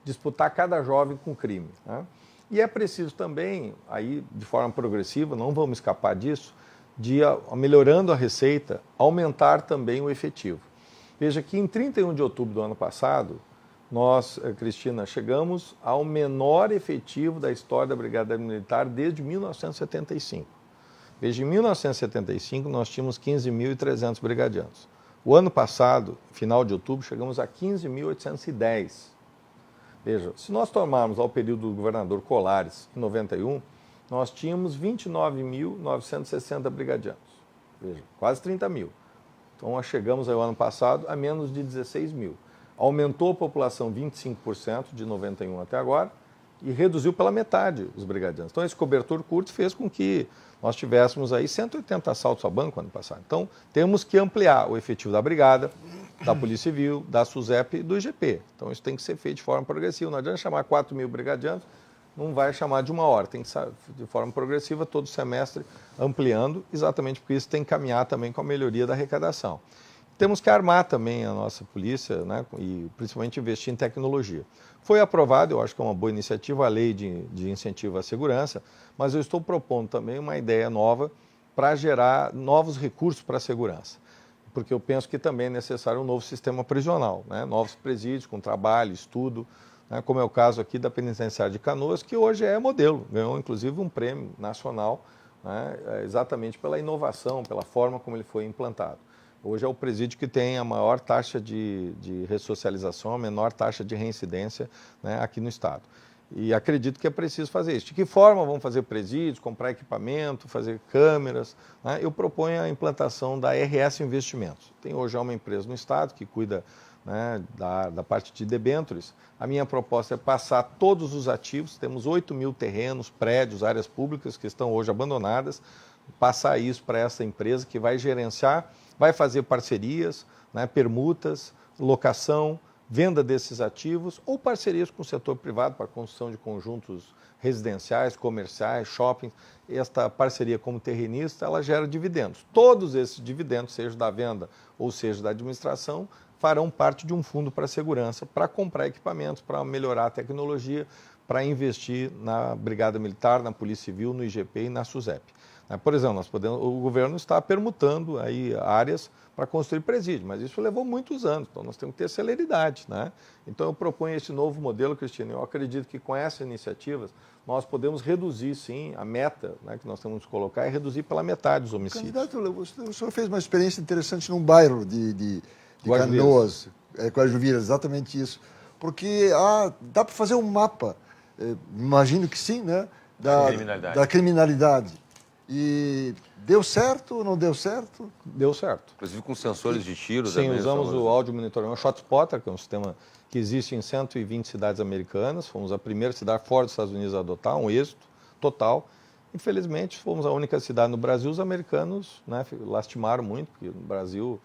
disputar cada jovem com crime. Né? E é preciso também, aí de forma progressiva, não vamos escapar disso, de, melhorando a receita, aumentar também o efetivo. Veja que em 31 de outubro do ano passado, nós, Cristina, chegamos ao menor efetivo da história da Brigada Militar desde 1975. Desde 1975, nós tínhamos 15.300 brigadianos. O ano passado, final de outubro, chegamos a 15.810. Veja, se nós tomarmos ao período do governador Colares, em 91, nós tínhamos 29.960 brigadianos. Veja, quase 30 mil. Então, nós chegamos ao ano passado a menos de 16 mil. Aumentou a população 25% de 91 até agora e reduziu pela metade os brigadianos. Então, esse cobertor curto fez com que nós tivéssemos aí 180 assaltos ao banco ano passado. Então, temos que ampliar o efetivo da Brigada, da Polícia Civil, da SUSEP e do IGP. Então, isso tem que ser feito de forma progressiva. Não adianta chamar 4.000 brigadianos, não vai chamar de uma hora. Tem que ser de forma progressiva, todo semestre, ampliando, exatamente porque isso tem que caminhar também com a melhoria da arrecadação. Temos que armar também a nossa polícia, né, e principalmente investir em tecnologia. Foi aprovado, eu acho que é uma boa iniciativa, a lei de incentivo à segurança, mas eu estou propondo também uma ideia nova para gerar novos recursos para a segurança. porque eu penso que também é necessário um novo sistema prisional, né? Novos presídios com trabalho, estudo, né? Como é o caso aqui da Penitenciária de Canoas, que hoje é modelo, ganhou inclusive um prêmio nacional, né? Exatamente pela inovação, pela forma como ele foi implantado. Hoje é o presídio que tem a maior taxa de ressocialização, a menor taxa de reincidência, né, aqui no estado. E acredito que é preciso fazer isso. De que forma vamos fazer presídios, comprar equipamento, fazer câmeras? Né? Eu proponho a implantação da RS Investimentos. Tem hoje uma empresa no estado que cuida, né, da parte de debêntures. A minha proposta é passar todos os ativos, temos 8 mil terrenos, prédios, áreas públicas que estão hoje abandonadas, passar isso para essa empresa que vai gerenciar, vai fazer parcerias, né, permutas, locação, venda desses ativos ou parcerias com o setor privado para a construção de conjuntos residenciais, comerciais, shoppings. Esta parceria como terrenista, ela gera dividendos. Todos esses dividendos, seja da venda ou seja da administração, farão parte de um fundo para segurança, para comprar equipamentos, para melhorar a tecnologia, para investir na Brigada Militar, na Polícia Civil, no IGP e na SUSEP. Por exemplo, o governo está permutando aí áreas para construir presídio, mas isso levou muitos anos, então nós temos que ter celeridade, né? Então eu proponho esse novo modelo, Cristina, eu acredito que com essas iniciativas nós podemos reduzir, sim, a meta, né, que nós temos que colocar é reduzir pela metade os homicídios. Candidato, o senhor fez uma experiência interessante num bairro de Canoas, Guajuviras, exatamente isso, porque dá para fazer um mapa, imagino que sim, né, da criminalidade. E deu certo ou não deu certo? Deu certo. Inclusive com sensores de tiro. Sim, usamos o áudio monitoramento ShotSpotter, que é um sistema que existe em 120 cidades americanas. Fomos a primeira cidade fora dos Estados Unidos a adotar, um êxito total. Infelizmente, fomos a única cidade no Brasil. Os americanos, né, lastimaram muito, porque no Brasil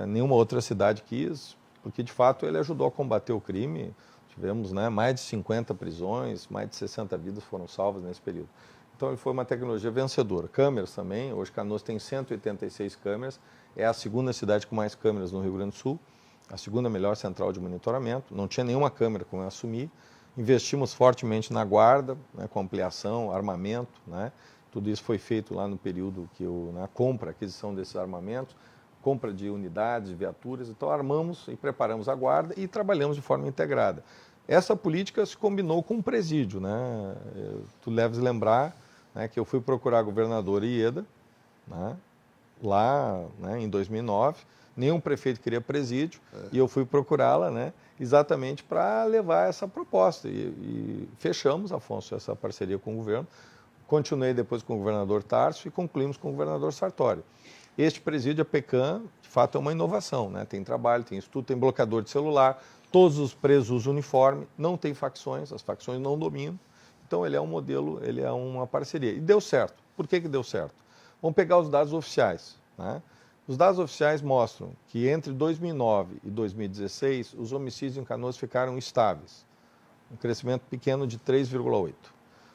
nenhuma outra cidade quis, porque de fato ele ajudou a combater o crime. Tivemos, né, mais de 50 prisões, mais de 60 vidas foram salvas nesse período. Então, ele foi uma tecnologia vencedora. Câmeras também, hoje Canoas tem 186 câmeras, é a segunda cidade com mais câmeras no Rio Grande do Sul, a segunda melhor central de monitoramento, não tinha nenhuma câmera como eu assumi. Investimos fortemente na guarda, né, com ampliação, armamento, né? Tudo isso foi feito lá no período que na compra, aquisição desses armamentos, compra de unidades, viaturas, então armamos e preparamos a guarda e trabalhamos de forma integrada. Essa política se combinou com o presídio, né? Tu deves lembrar, né, que eu fui procurar a governadora Ieda, né, lá, né, em 2009, nenhum prefeito queria presídio, e eu fui procurá-la, né, exatamente para levar essa proposta. E fechamos, Afonso, essa parceria com o governo, continuei depois com o governador Tarso e concluímos com o governador Sartori. Este presídio, a PECAM, de fato é uma inovação, né? Tem trabalho, tem estudo, tem bloqueador de celular, todos os presos usam uniforme, não tem facções, as facções não dominam. Então, ele é um modelo, ele é uma parceria. E deu certo. Por que deu certo? Vamos pegar os dados oficiais, né? Os dados oficiais mostram que entre 2009 e 2016, os homicídios em Canoas ficaram estáveis. Um crescimento pequeno de 3,8%.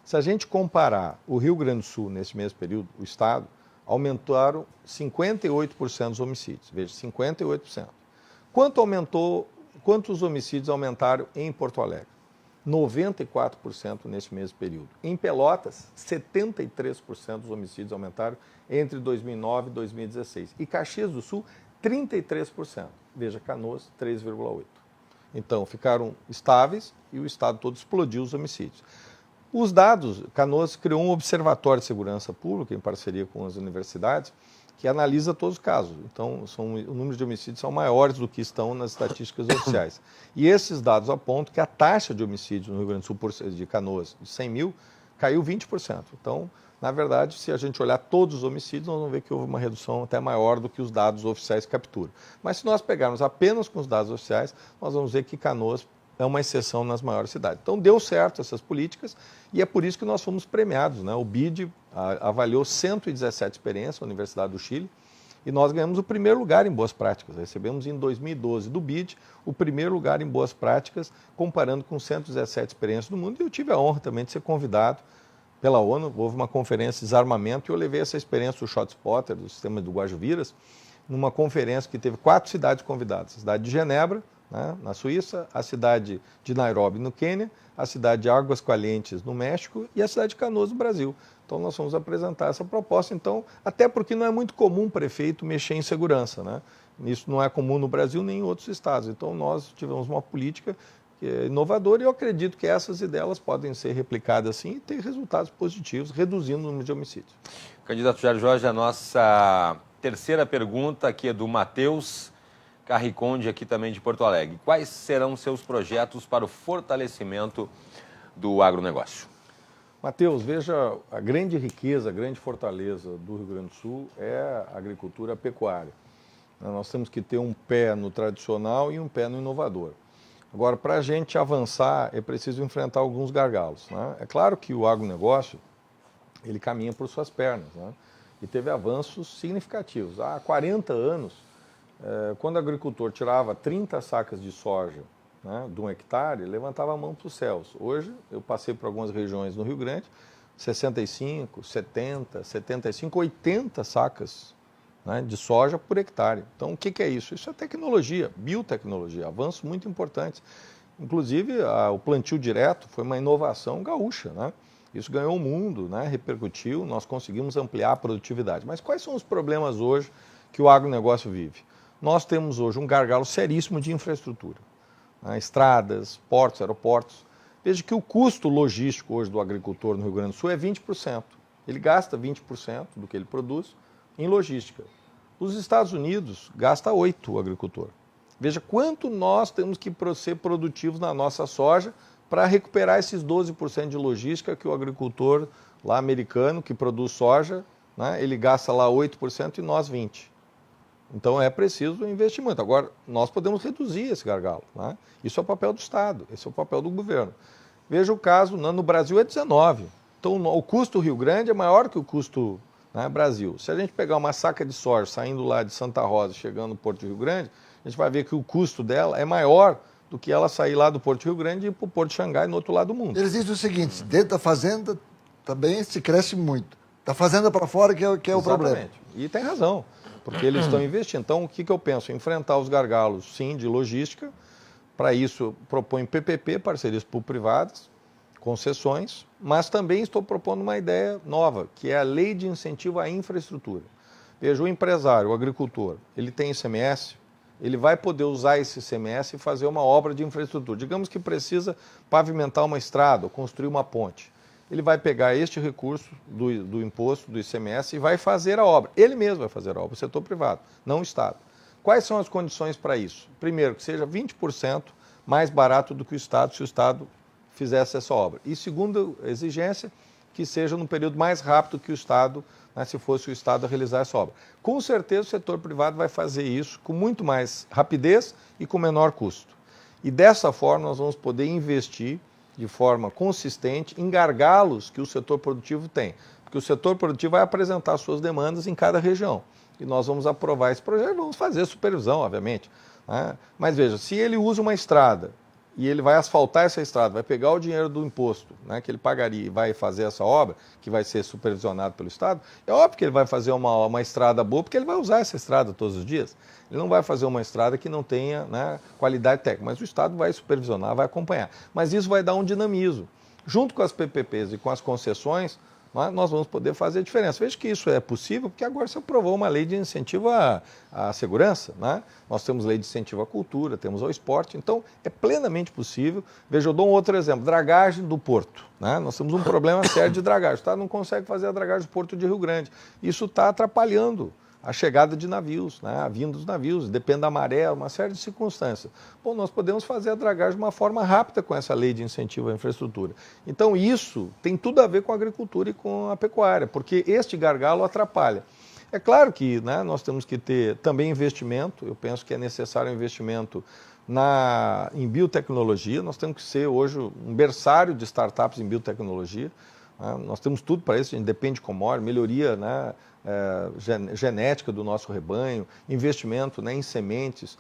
Se a gente comparar o Rio Grande do Sul, nesse mesmo período, o estado, aumentaram 58% os homicídios. Veja, 58%. Quantos homicídios aumentaram em Porto Alegre? 94% nesse mesmo período. Em Pelotas, 73% dos homicídios aumentaram entre 2009 e 2016. E Caxias do Sul, 33%. Veja, Canoas, 3,8%. Então, ficaram estáveis e o estado todo explodiu os homicídios. Os dados, Canoas criou um observatório de segurança pública, em parceria com as universidades, que analisa todos os casos. Então, o número de homicídios são maiores do que estão nas estatísticas oficiais. E esses dados apontam que a taxa de homicídios no Rio Grande do Sul, de Canoas, de 100 mil, caiu 20%. Então, na verdade, se a gente olhar todos os homicídios, nós vamos ver que houve uma redução até maior do que os dados oficiais capturam. Mas se nós pegarmos apenas com os dados oficiais, nós vamos ver que Canoas é uma exceção nas maiores cidades. Então, deu certo essas políticas e é por isso que nós fomos premiados, né? O BID avaliou 117 experiências na Universidade do Chile e nós ganhamos o primeiro lugar em boas práticas. Recebemos em 2012 do BID o primeiro lugar em boas práticas, comparando com 117 experiências do mundo. E eu tive a honra também de ser convidado pela ONU, houve uma conferência de desarmamento e eu levei essa experiência do ShotSpotter, do sistema do Guajuviras, numa conferência que teve 4 cidades convidadas. A cidade de Genebra, né, na Suíça, a cidade de Nairobi, no Quênia, a cidade de Águas Calientes, no México, e a cidade de Canoas, no Brasil. Então nós vamos apresentar essa proposta, então, até porque não é muito comum o prefeito mexer em segurança, né? Isso não é comum no Brasil nem em outros estados. Então nós tivemos uma política que é inovadora e eu acredito que essas ideias podem ser replicadas assim e ter resultados positivos, reduzindo o número de homicídios. Candidato Jair Jorge, a nossa terceira pergunta aqui é do Matheus Carriconde, aqui também de Porto Alegre. Quais serão seus projetos para o fortalecimento do agronegócio? Matheus, veja, a grande riqueza, a grande fortaleza do Rio Grande do Sul é a agricultura pecuária. Nós temos que ter um pé no tradicional e um pé no inovador. Agora, para a gente avançar, é preciso enfrentar alguns gargalos, né? É claro que o agronegócio, ele caminha por suas pernas, né? E teve avanços significativos. Há 40 anos, quando o agricultor tirava 30 sacas de soja, né, de 1 hectare, levantava a mão para os céus. Hoje, eu passei por algumas regiões no Rio Grande, 65, 70, 75, 80 sacas, né, de soja por hectare. Então, o que é isso? Isso é tecnologia, biotecnologia, avanços muito importantes. Inclusive, o plantio direto foi uma inovação gaúcha, né? Isso ganhou o mundo, né? Repercutiu, nós conseguimos ampliar a produtividade. Mas quais são os problemas hoje que o agronegócio vive? Nós temos hoje um gargalo seríssimo de infraestrutura, né? Estradas, portos, aeroportos. Veja que o custo logístico hoje do agricultor no Rio Grande do Sul é 20%. Ele gasta 20% do que ele produz em logística. Os Estados Unidos gasta 8% o agricultor. Veja quanto nós temos que ser produtivos na nossa soja para recuperar esses 12% de logística que o agricultor lá americano que produz soja, né, ele gasta lá 8% e nós 20%. Então é preciso investimento. Agora, nós podemos reduzir esse gargalo, né? Isso é o papel do Estado, esse é o papel do governo. Veja o caso, no Brasil é 19%. Então o custo Rio Grande é maior que o custo, né, Brasil. Se a gente pegar uma saca de soja saindo lá de Santa Rosa, chegando no Porto de Rio Grande, a gente vai ver que o custo dela é maior do que ela sair lá do Porto de Rio Grande e ir para o Porto de Xangai, no outro lado do mundo. Eles dizem o seguinte, dentro da fazenda também se cresce muito. Da fazenda para fora que é o problema. Exatamente. E tem razão, porque eles estão investindo. Então, o que eu penso? Enfrentar os gargalos, sim, de logística. Para isso, proponho PPP, parcerias público-privadas, concessões, mas também estou propondo uma ideia nova, que é a lei de incentivo à infraestrutura. Veja, o empresário, o agricultor, ele tem ICMS, ele vai poder usar esse ICMS e fazer uma obra de infraestrutura. Digamos que precisa pavimentar uma estrada ou construir uma ponte. Ele vai pegar este recurso do imposto, do ICMS, e vai fazer a obra. Ele mesmo vai fazer a obra, o setor privado, não o Estado. Quais são as condições para isso? Primeiro, que seja 20% mais barato do que o Estado, se o Estado fizesse essa obra. E segunda exigência, que seja num período mais rápido que o Estado, né, se fosse o Estado a realizar essa obra. Com certeza o setor privado vai fazer isso com muito mais rapidez e com menor custo. E dessa forma nós vamos poder investir de forma consistente em gargalos que o setor produtivo tem. Porque o setor produtivo vai apresentar suas demandas em cada região. E nós vamos aprovar esse projeto e vamos fazer supervisão, obviamente, né? Mas veja, se ele usa uma estrada e ele vai asfaltar essa estrada, vai pegar o dinheiro do imposto, né, que ele pagaria e vai fazer essa obra, que vai ser supervisionado pelo Estado, é óbvio que ele vai fazer uma estrada boa, porque ele vai usar essa estrada todos os dias. Ele não vai fazer uma estrada que não tenha, né, qualidade técnica, mas o Estado vai supervisionar, vai acompanhar. Mas isso vai dar um dinamismo. Junto com as PPPs e com as concessões, nós vamos poder fazer a diferença. Veja que isso é possível porque agora se aprovou uma lei de incentivo à segurança, né? Nós temos lei de incentivo à cultura, temos ao esporte, então é plenamente possível. Veja, eu dou um outro exemplo, dragagem do porto, né? Nós temos um problema sério de dragagem, o Estado não consegue fazer a dragagem do Porto de Rio Grande. Isso está atrapalhando a chegada de navios, né? A vinda dos navios, depende da maré, uma série de circunstâncias. Bom, nós podemos fazer a dragagem de uma forma rápida com essa lei de incentivo à infraestrutura. Então isso tem tudo a ver com a agricultura e com a pecuária, porque este gargalo atrapalha. É claro que, né, nós temos que ter também investimento, eu penso que é necessário investimento em biotecnologia, nós temos que ser hoje um berçário de startups em biotecnologia, né? Nós temos tudo para isso, a gente depende de commodity, melhoria, né, genética do nosso rebanho, investimento, né, em sementes.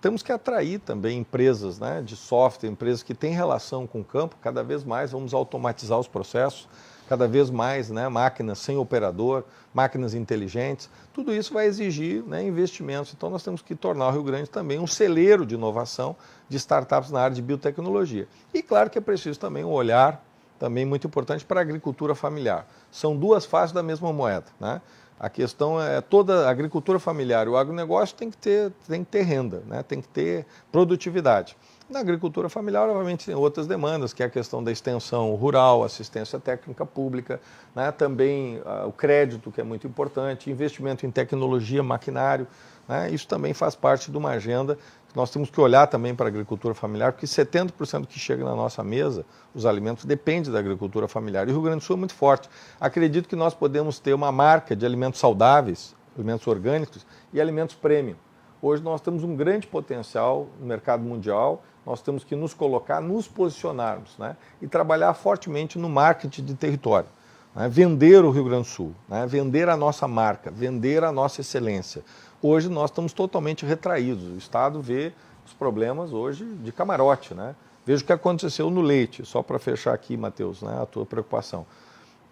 Temos que atrair também empresas, né, de software, empresas que têm relação com o campo, cada vez mais vamos automatizar os processos, cada vez mais, né, máquinas sem operador, máquinas inteligentes, tudo isso vai exigir, né, investimentos. Então nós temos que tornar o Rio Grande também um celeiro de inovação de startups na área de biotecnologia. E claro que é preciso também um olhar também muito importante para a agricultura familiar. São duas faces da mesma moeda, né? A questão é toda a agricultura familiar e o agronegócio tem que ter renda, né? Tem que ter produtividade. Na agricultura familiar, obviamente, tem outras demandas, que é a questão da extensão rural, assistência técnica pública, né? Também o crédito, que é muito importante, investimento em tecnologia, maquinário, né? Isso também faz parte de uma agenda que nós temos que olhar também para a agricultura familiar, porque 70% do que chega na nossa mesa, os alimentos, depende da agricultura familiar. E o Rio Grande do Sul é muito forte. Acredito que nós podemos ter uma marca de alimentos saudáveis, alimentos orgânicos e alimentos premium. Hoje nós temos um grande potencial no mercado mundial, nós temos que nos colocar, nos posicionarmos, né? E trabalhar fortemente no marketing de território. Né? Vender o Rio Grande do Sul, né? Vender a nossa marca, vender a nossa excelência. Hoje nós estamos totalmente retraídos, o Estado vê os problemas hoje de camarote, né? Veja o que aconteceu no leite, só para fechar aqui, Matheus, né? A tua preocupação,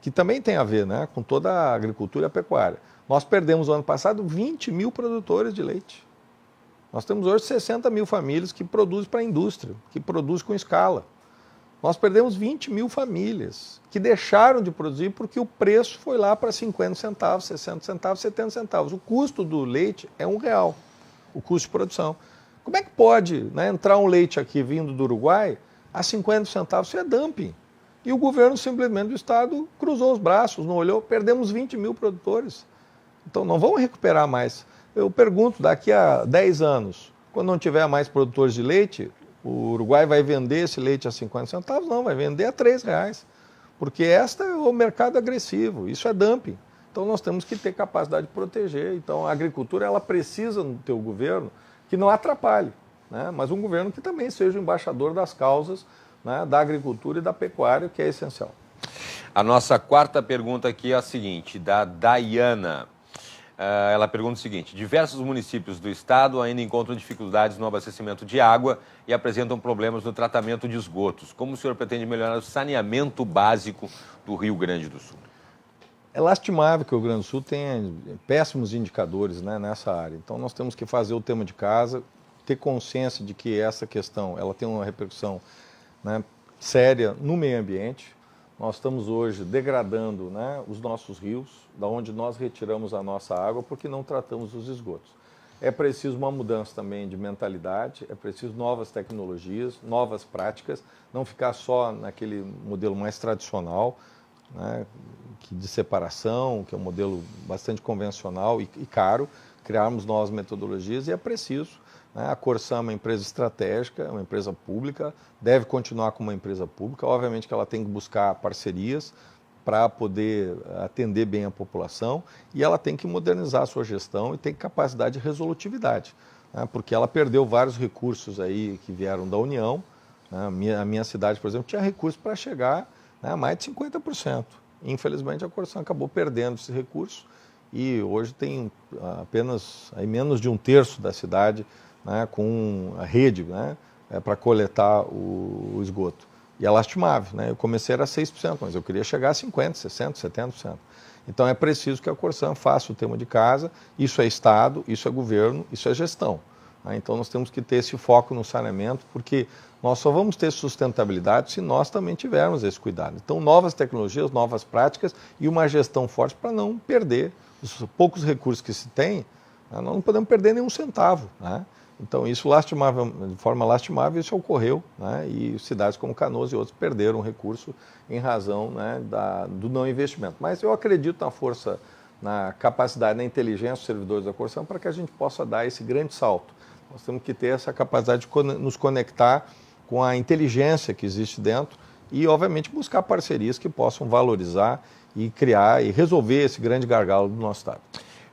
que também tem a ver, né? Com toda a agricultura e a pecuária. Nós perdemos no ano passado 20 mil produtores de leite. Nós temos hoje 60 mil famílias que produzem para a indústria, que produzem com escala. Nós perdemos 20 mil famílias que deixaram de produzir porque o preço foi lá para 50 centavos, 60 centavos, 70 centavos. O custo do leite é R$1, o custo de produção. Como é que pode, né, entrar um leite aqui vindo do Uruguai a 50 centavos? Isso é dumping. E o governo simplesmente do Estado cruzou os braços, não olhou, perdemos 20 mil produtores. Então não vamos recuperar mais. Eu pergunto, daqui a 10 anos, quando não tiver mais produtores de leite, o Uruguai vai vender esse leite a 50 centavos? Não, vai vender a R$3, porque este é o mercado agressivo, isso é dumping. Então nós temos que ter capacidade de proteger. Então a agricultura ela precisa no teu governo que não atrapalhe, né? Mas um governo que também seja o embaixador das causas, né, da agricultura e da pecuária, que é essencial. A nossa quarta pergunta aqui é a seguinte, da Dayana. Ela pergunta o seguinte: diversos municípios do estado ainda encontram dificuldades no abastecimento de água e apresentam problemas no tratamento de esgotos. Como o senhor pretende melhorar o saneamento básico do Rio Grande do Sul? É lastimável que o Rio Grande do Sul tenha péssimos indicadores, né, nessa área. Então nós temos que fazer o tema de casa, ter consciência de que essa questão ela tem uma repercussão, né, séria no meio ambiente. Nós estamos hoje degradando, né, os nossos rios, da onde nós retiramos a nossa água, porque não tratamos os esgotos. É preciso uma mudança também de mentalidade, é preciso novas tecnologias, novas práticas, não ficar só naquele modelo mais tradicional, né, de separação, que é um modelo bastante convencional e caro, criarmos novas metodologias e é preciso. A Corsã é uma empresa estratégica, é uma empresa pública, deve continuar como uma empresa pública. Obviamente que ela tem que buscar parcerias para poder atender bem a população e ela tem que modernizar a sua gestão e tem capacidade de resolutividade, né? Porque ela perdeu vários recursos aí que vieram da União. Né? A minha cidade, por exemplo, tinha recursos para chegar, né, a mais de 50%. Infelizmente a Corsã acabou perdendo esse recurso e hoje tem apenas aí menos de 1/3 da cidade, né, com a rede, né, para coletar o esgoto. E é lastimável, né? Eu comecei era 6%, mas eu queria chegar a 50%, 60%, 70%. Então é preciso que a Corsã faça o tema de casa, isso é Estado, isso é governo, isso é gestão. Né? Então nós temos que ter esse foco no saneamento, porque nós só vamos ter sustentabilidade se nós também tivermos esse cuidado. Então novas tecnologias, novas práticas e uma gestão forte para não perder os poucos recursos que se tem, né? Nós não podemos perder nenhum centavo, né? Então, isso de forma lastimável, isso ocorreu, né? E cidades como Canoas e outros perderam recurso em razão, né, do não investimento. Mas eu acredito na força, na capacidade, na inteligência dos servidores da Corsã para que a gente possa dar esse grande salto. Nós temos que ter essa capacidade de nos conectar com a inteligência que existe dentro e, obviamente, buscar parcerias que possam valorizar e criar e resolver esse grande gargalo do nosso estado.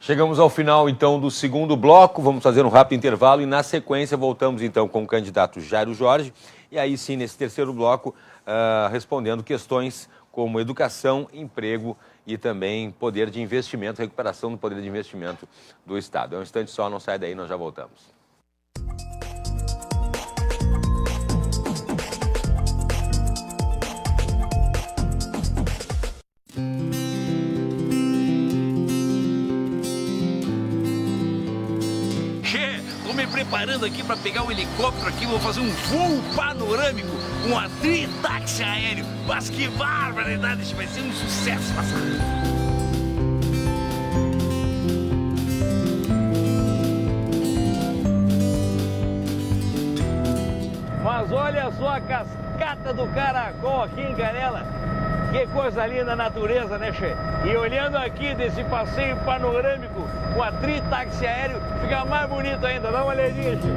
Chegamos ao final, então, do segundo bloco. Vamos fazer um rápido intervalo e, na sequência, voltamos, então, com o candidato Jairo Jorge. E aí, sim, nesse terceiro bloco, respondendo questões como educação, emprego e também poder de investimento, recuperação do poder de investimento do Estado. É um instante só, não sai daí, nós já voltamos. me preparando aqui para pegar um helicóptero aqui, vou fazer um voo panorâmico, um táxi aéreo. Mas que barbaridade, isso vai ser um sucesso, passado. Mas olha só a cascata do Caracol aqui em Canela. Que coisa linda a natureza, né, Che? E olhando aqui desse passeio panorâmico com a táxi aéreo, fica mais bonito ainda. Dá uma olhadinha, Che.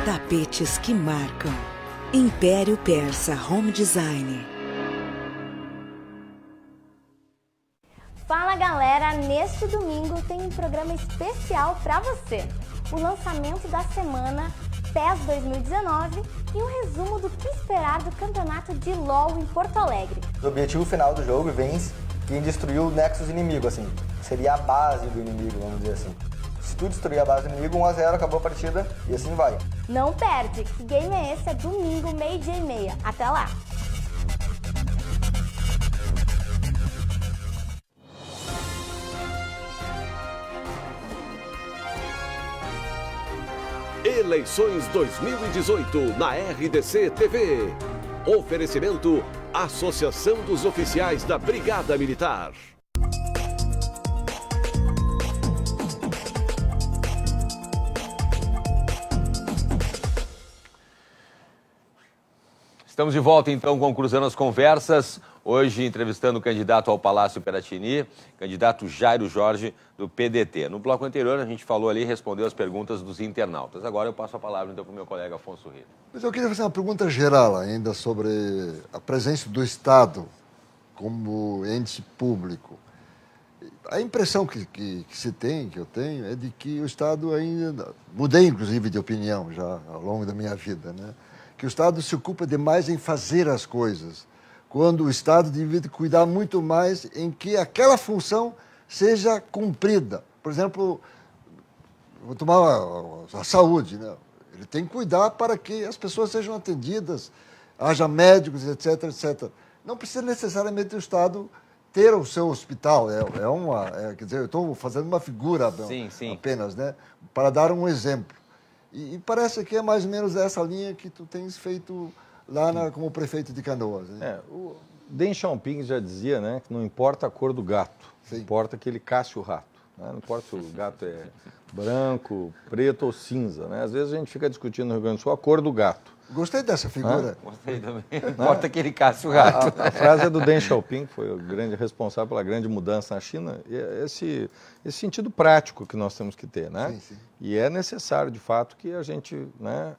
Tapetes que marcam. Império Persa Home Design. Fala galera, neste domingo tem um programa especial para você. O lançamento da semana PES 2019 e um resumo do que esperar do campeonato de LoL em Porto Alegre. O objetivo final do jogo vence quem destruiu o nexus inimigo, assim. Seria a base do inimigo, vamos dizer assim. Se tu destruir a base do inimigo, 1-0, acabou a partida e assim vai. Não perde! Que game é esse? É domingo, 12h30. Até lá! Eleições 2018 na RDC TV. Oferecimento Associação dos Oficiais da Brigada Militar. Estamos de volta, então, com Cruzando as Conversas. Hoje, entrevistando o candidato ao Palácio Piratini, candidato Jairo Jorge, do PDT. No bloco anterior, a gente falou ali e respondeu as perguntas dos internautas. Agora eu passo a palavra, então, para o meu colega Afonso Rita. Mas eu queria fazer uma pergunta geral ainda sobre a presença do Estado como ente público. A impressão que se tem, que eu tenho, é de que o Estado ainda... Mudei, inclusive, de opinião já ao longo da minha vida, né? Que o Estado se ocupa demais em fazer as coisas, quando o Estado devia cuidar muito mais em que aquela função seja cumprida. Por exemplo, vou tomar a saúde, né? Ele tem que cuidar para que as pessoas sejam atendidas, haja médicos, etc, etc. Não precisa necessariamente o Estado ter o seu hospital, quer dizer, eu estou fazendo uma figura apenas, né? Para dar um exemplo. E parece que é mais ou menos essa linha que tu tens feito lá como prefeito de Canoas. Né? O Deng Xiaoping já dizia, né, que não importa a cor do gato, importa que ele casse o rato. Né? Não importa se o gato é branco, preto ou cinza. Né? Às vezes a gente fica discutindo no Rio Grande do Sul a cor do gato. Gostei dessa figura. Gostei também. Não importa que ele casse o rato. A frase é do Deng Xiaoping, que foi o grande responsável pela grande mudança na China. E é esse sentido prático que nós temos que ter, né? Sim, sim. E é necessário, de fato, que a gente, né,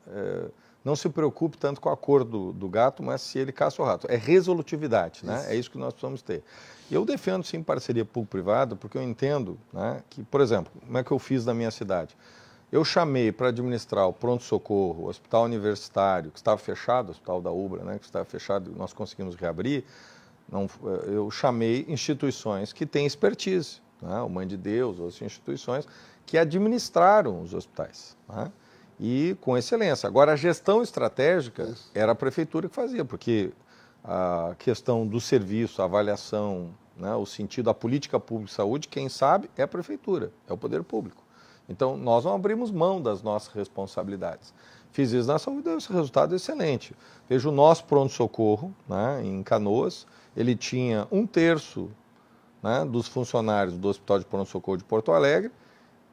não se preocupe tanto com a cor do gato, mas se ele caça o rato. É resolutividade, né? É isso que nós precisamos ter. E eu defendo, sim, parceria público-privada, porque eu entendo, né, que, por exemplo, como é que eu fiz na minha cidade? Eu chamei para administrar o pronto-socorro, o hospital universitário, que estava fechado, o hospital da Ubra, né, que estava fechado, nós conseguimos reabrir. Eu chamei instituições que têm expertise, né, o Mãe de Deus, outras instituições, que administraram os hospitais, né, e com excelência. Agora, a gestão estratégica era a prefeitura que fazia, porque a questão do serviço, a avaliação, né, o sentido, a política pública de saúde, quem sabe é a prefeitura, é o poder público. Então, nós não abrimos mão das nossas responsabilidades. Fiz isso na saúde e deu esse resultado excelente. Veja o nosso pronto-socorro, né, em Canoas, ele tinha 1/3, né, dos funcionários do Hospital de Pronto-Socorro de Porto Alegre,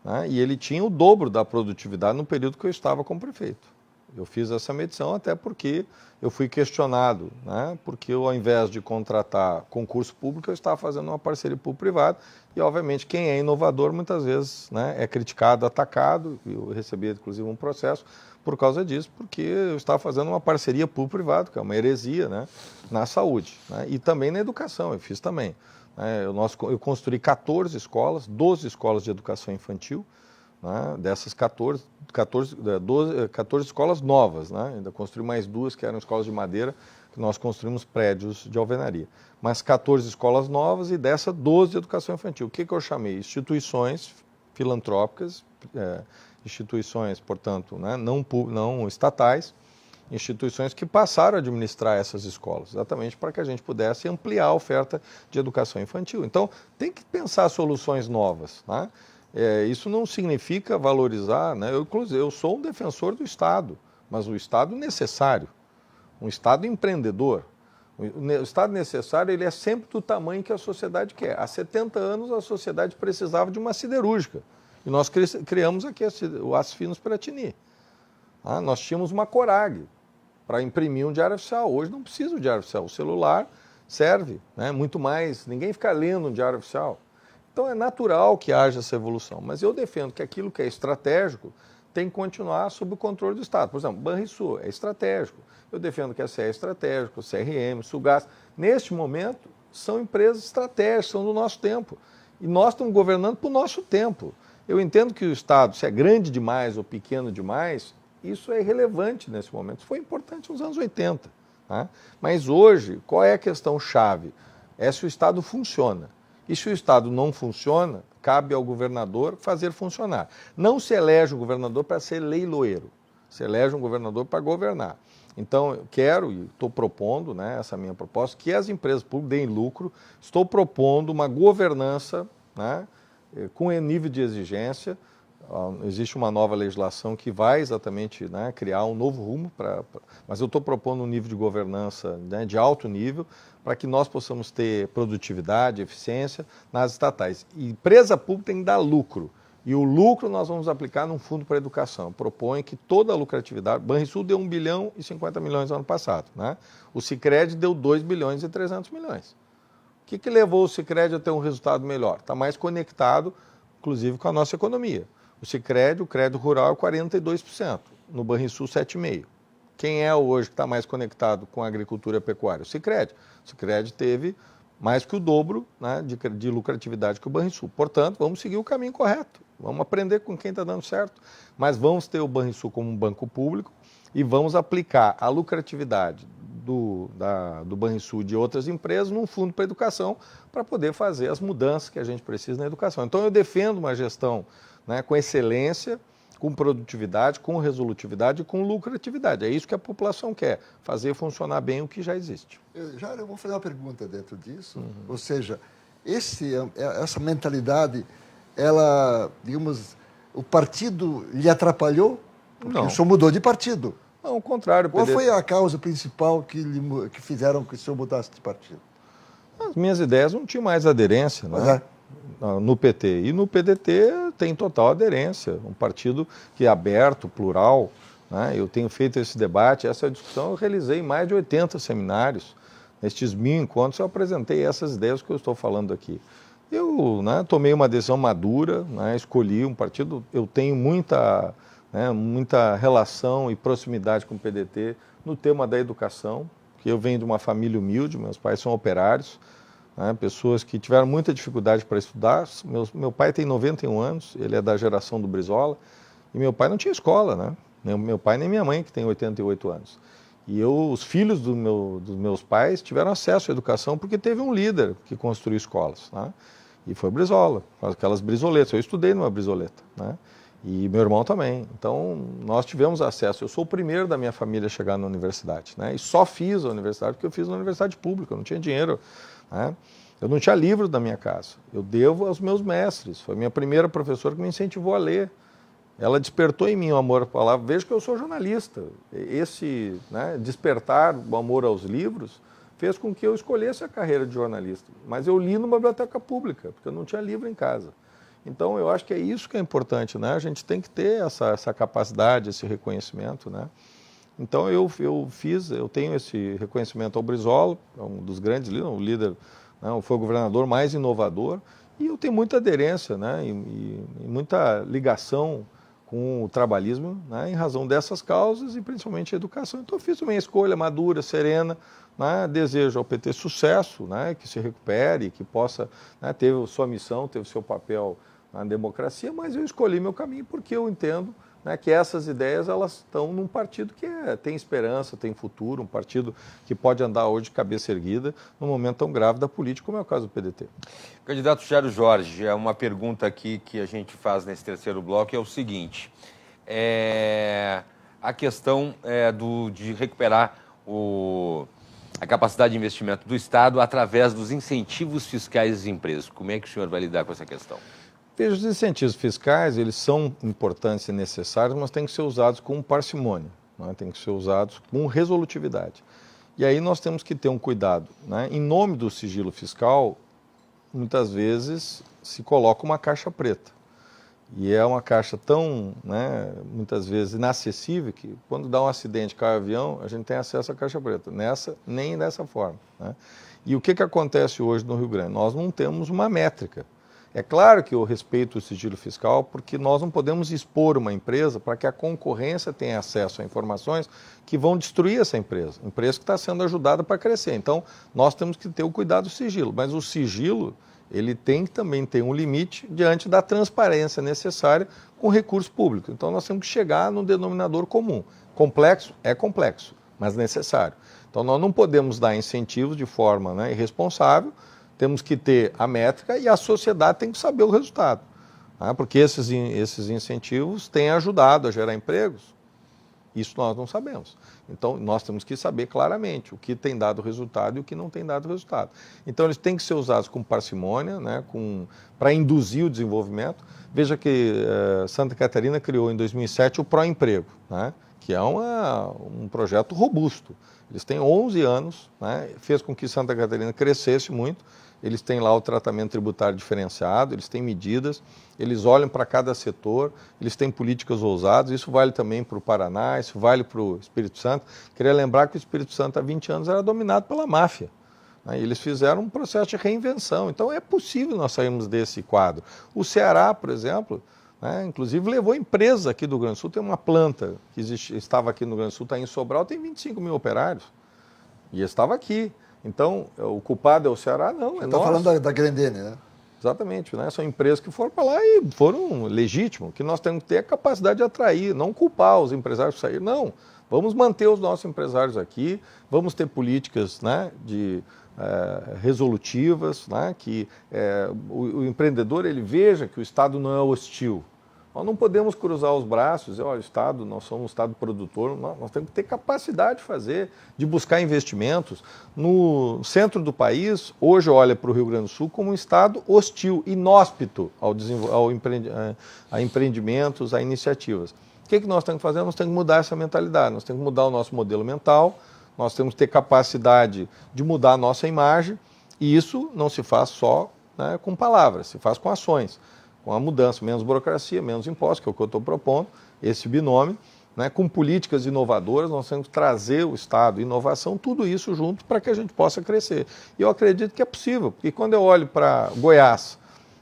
né, e ele tinha o dobro da produtividade no período que eu estava como prefeito. Eu fiz essa medição até porque eu fui questionado, né, porque eu, ao invés de contratar concurso público, eu estava fazendo uma parceria público-privada e, obviamente, quem é inovador muitas vezes, né, é criticado, atacado. Eu recebi, inclusive, um processo por causa disso, porque eu estava fazendo uma parceria público-privada, que é uma heresia, né, na saúde, né, e também na educação, eu fiz também. Eu construí 14 escolas, 12 escolas de educação infantil, né? Dessas 14 escolas novas, né? Ainda construí mais 2 que eram escolas de madeira, que nós construímos prédios de alvenaria. Mas 14 escolas novas e dessa 12 de educação infantil. O que eu chamei? Instituições filantrópicas, instituições, portanto, né? não estatais, instituições que passaram a administrar essas escolas, exatamente para que a gente pudesse ampliar a oferta de educação infantil. Então, tem que pensar soluções novas, né? Isso não significa valorizar, né? Eu sou um defensor do Estado, mas o Estado necessário, um Estado empreendedor. O Estado necessário, ele é sempre do tamanho que a sociedade quer. Há 70 anos a sociedade precisava de uma siderúrgica e nós criamos aqui o Aço Finos Piratini. Nós tínhamos uma Corag para imprimir um diário oficial. Hoje não precisa de diário oficial, o celular serve, né? Muito mais, ninguém fica lendo um diário oficial. Então é natural que haja essa evolução, mas eu defendo que aquilo que é estratégico tem que continuar sob o controle do Estado. Por exemplo, Banrisul é estratégico. Eu defendo que a CE é estratégico, o CRM, o Sulgás. Neste momento, são empresas estratégicas, são do nosso tempo. E nós estamos governando para o nosso tempo. Eu entendo que o Estado, se é grande demais ou pequeno demais, isso é irrelevante nesse momento. Isso foi importante nos anos 80. Tá? Mas hoje, qual é a questão chave? É se o Estado funciona. E se o Estado não funciona, cabe ao governador fazer funcionar. Não se elege um governador para ser leiloeiro. Se elege um governador para governar. Então, eu quero e estou propondo, né, essa minha proposta, que as empresas públicas deem lucro. Estou propondo uma governança, né, com nível de exigência. Existe uma nova legislação que vai exatamente, né, criar um novo rumo, mas eu estou propondo um nível de governança, né, de alto nível, para que nós possamos ter produtividade, eficiência nas estatais. E empresa pública tem que dar lucro. E o lucro nós vamos aplicar num fundo para a educação. Propõe que toda a lucratividade... Banrisul deu 1 bilhão e 50 milhões no ano passado, né? O Sicredi deu 2 bilhões e 300 milhões. O que levou o Sicredi a ter um resultado melhor? Está mais conectado, inclusive, com a nossa economia. O Sicredi, o crédito rural, é 42%. No Banrisul, 7,5%. Quem é hoje que está mais conectado com a agricultura e a pecuária? O Sicredi. O Sicredi teve mais que o dobro, né, de lucratividade que o Banrisul. Portanto, vamos seguir o caminho correto. Vamos aprender com quem está dando certo. Mas vamos ter o Banrisul como um banco público e vamos aplicar a lucratividade do Banrisul e de outras empresas num fundo para a educação para poder fazer as mudanças que a gente precisa na educação. Então, eu defendo uma gestão, né, com excelência, com produtividade, com resolutividade e com lucratividade. É isso que a população quer, fazer funcionar bem o que já existe. Eu vou fazer uma pergunta dentro disso. Ou seja, essa mentalidade, ela, digamos, o partido lhe atrapalhou? Porque Não. O senhor mudou de partido. Não, ao contrário. Qual foi a causa principal que fizeram que o senhor mudasse de partido? As minhas ideias não tinham mais aderência, né? No PT. E no PDT tem total aderência. Um partido que é aberto, plural, né? Eu tenho feito esse debate, essa discussão, eu realizei mais de 80 seminários. Nestes 1000 encontros, eu apresentei essas ideias que eu estou falando aqui. Eu, né, tomei uma decisão madura, né, escolhi um partido, eu tenho muita relação e proximidade com o PDT no tema da educação, que eu venho de uma família humilde, meus pais são operários, né, pessoas que tiveram muita dificuldade para estudar. Meu pai tem 91 anos, ele é da geração do Brizola, e meu pai não tinha escola, né? Nem meu pai nem minha mãe, que tem 88 anos. E os filhos dos meus pais tiveram acesso à educação porque teve um líder que construiu escolas, né? E foi Brizola, aquelas brisoletas. Eu estudei numa brisoleta, né? E meu irmão também. Então, nós tivemos acesso. Eu sou o primeiro da minha família a chegar na universidade, né? E só fiz a universidade porque eu fiz na universidade pública, eu não tinha dinheiro, né? Eu não tinha livro da minha casa. Eu devo aos meus mestres. Foi a minha primeira professora que me incentivou a ler. Ela despertou em mim o amor à palavra. Veja que eu sou jornalista. Esse, né, despertar o amor aos livros fez com que eu escolhesse a carreira de jornalista. Mas eu li numa biblioteca pública, porque eu não tinha livro em casa. Então, eu acho que é isso que é importante, né? A gente tem que ter essa capacidade, esse reconhecimento, né? Então, eu tenho esse reconhecimento ao Brizola, um dos grandes líderes, o líder, né, foi o governador mais inovador, e eu tenho muita aderência, né, e muita ligação com o trabalhismo, né, em razão dessas causas e principalmente a educação. Então eu fiz uma escolha madura, serena, né, desejo ao PT sucesso, né, que se recupere, que possa, né, ter sua missão, ter o seu papel na democracia, mas eu escolhi meu caminho porque eu entendo, né, que essas ideias elas estão num partido que tem esperança, tem futuro, um partido que pode andar hoje de cabeça erguida num momento tão grave da política como é o caso do PDT. Candidato Jairo Jorge, é uma pergunta aqui que a gente faz nesse terceiro bloco, é o seguinte, a questão de recuperar a capacidade de investimento do Estado através dos incentivos fiscais às empresas. Como é que o senhor vai lidar com essa questão? Veja, os incentivos fiscais, eles são importantes e necessários, mas têm que ser usados com parcimônia, né? Têm que ser usados com resolutividade. E aí nós temos que ter um cuidado, né? Em nome do sigilo fiscal, muitas vezes se coloca uma caixa preta. E é uma caixa tão, né, muitas vezes inacessível, que quando dá um acidente, cai o avião, a gente tem acesso à caixa preta. Nem dessa forma, né? E o que acontece hoje no Rio Grande? Nós não temos uma métrica. É claro que eu respeito o sigilo fiscal, porque nós não podemos expor uma empresa para que a concorrência tenha acesso a informações que vão destruir essa empresa que está sendo ajudada para crescer. Então, nós temos que ter o cuidado do sigilo, mas o sigilo, ele tem que também ter um limite diante da transparência necessária com recurso público. Então, nós temos que chegar no denominador comum. Complexo? É complexo, mas necessário. Então, nós não podemos dar incentivos de forma, né, irresponsável. Temos que ter a métrica e a sociedade tem que saber o resultado, né? Porque esses incentivos têm ajudado a gerar empregos. Isso nós não sabemos. Então, nós temos que saber claramente o que tem dado resultado e o que não tem dado resultado. Então, eles têm que ser usados com parcimônia, né, para induzir o desenvolvimento. Veja que Santa Catarina criou em 2007 o Proemprego, né, que é um projeto robusto. Eles têm 11 anos, né, fez com que Santa Catarina crescesse muito. Eles têm lá o tratamento tributário diferenciado, eles têm medidas, eles olham para cada setor, eles têm políticas ousadas, isso vale também para o Paraná, isso vale para o Espírito Santo. Queria lembrar que o Espírito Santo há 20 anos era dominado pela máfia, né? Eles fizeram um processo de reinvenção, então é possível nós sairmos desse quadro. O Ceará, por exemplo, né, inclusive levou empresas aqui do Rio Grande do Sul, tem uma planta que estava aqui no Rio Grande do Sul, está em Sobral, tem 25 mil operários, e estava aqui. Então, o culpado é o Ceará? Não, é nós. Está falando da Grendene, né? Exatamente, né? São empresas que foram para lá e foram legítimos, que nós temos que ter a capacidade de atrair, não culpar os empresários que saíram, não. Vamos manter os nossos empresários aqui, vamos ter políticas, né, resolutivas, né, que o empreendedor ele veja que o Estado não é hostil. Nós não podemos cruzar os braços e dizer, olha, Estado, nós somos um Estado produtor, nós temos que ter capacidade de fazer, de buscar investimentos. No centro do país, hoje olha para o Rio Grande do Sul como um Estado hostil, inóspito a empreendimentos, a iniciativas. O que nós temos que fazer? Nós temos que mudar essa mentalidade, nós temos que mudar o nosso modelo mental, nós temos que ter capacidade de mudar a nossa imagem, e isso não se faz só, né, com palavras, se faz com ações. Com a mudança, menos burocracia, menos impostos, que é o que eu estou propondo, esse binômio, né, com políticas inovadoras, nós temos que trazer o Estado, inovação, tudo isso junto para que a gente possa crescer. E eu acredito que é possível, porque quando eu olho para Goiás,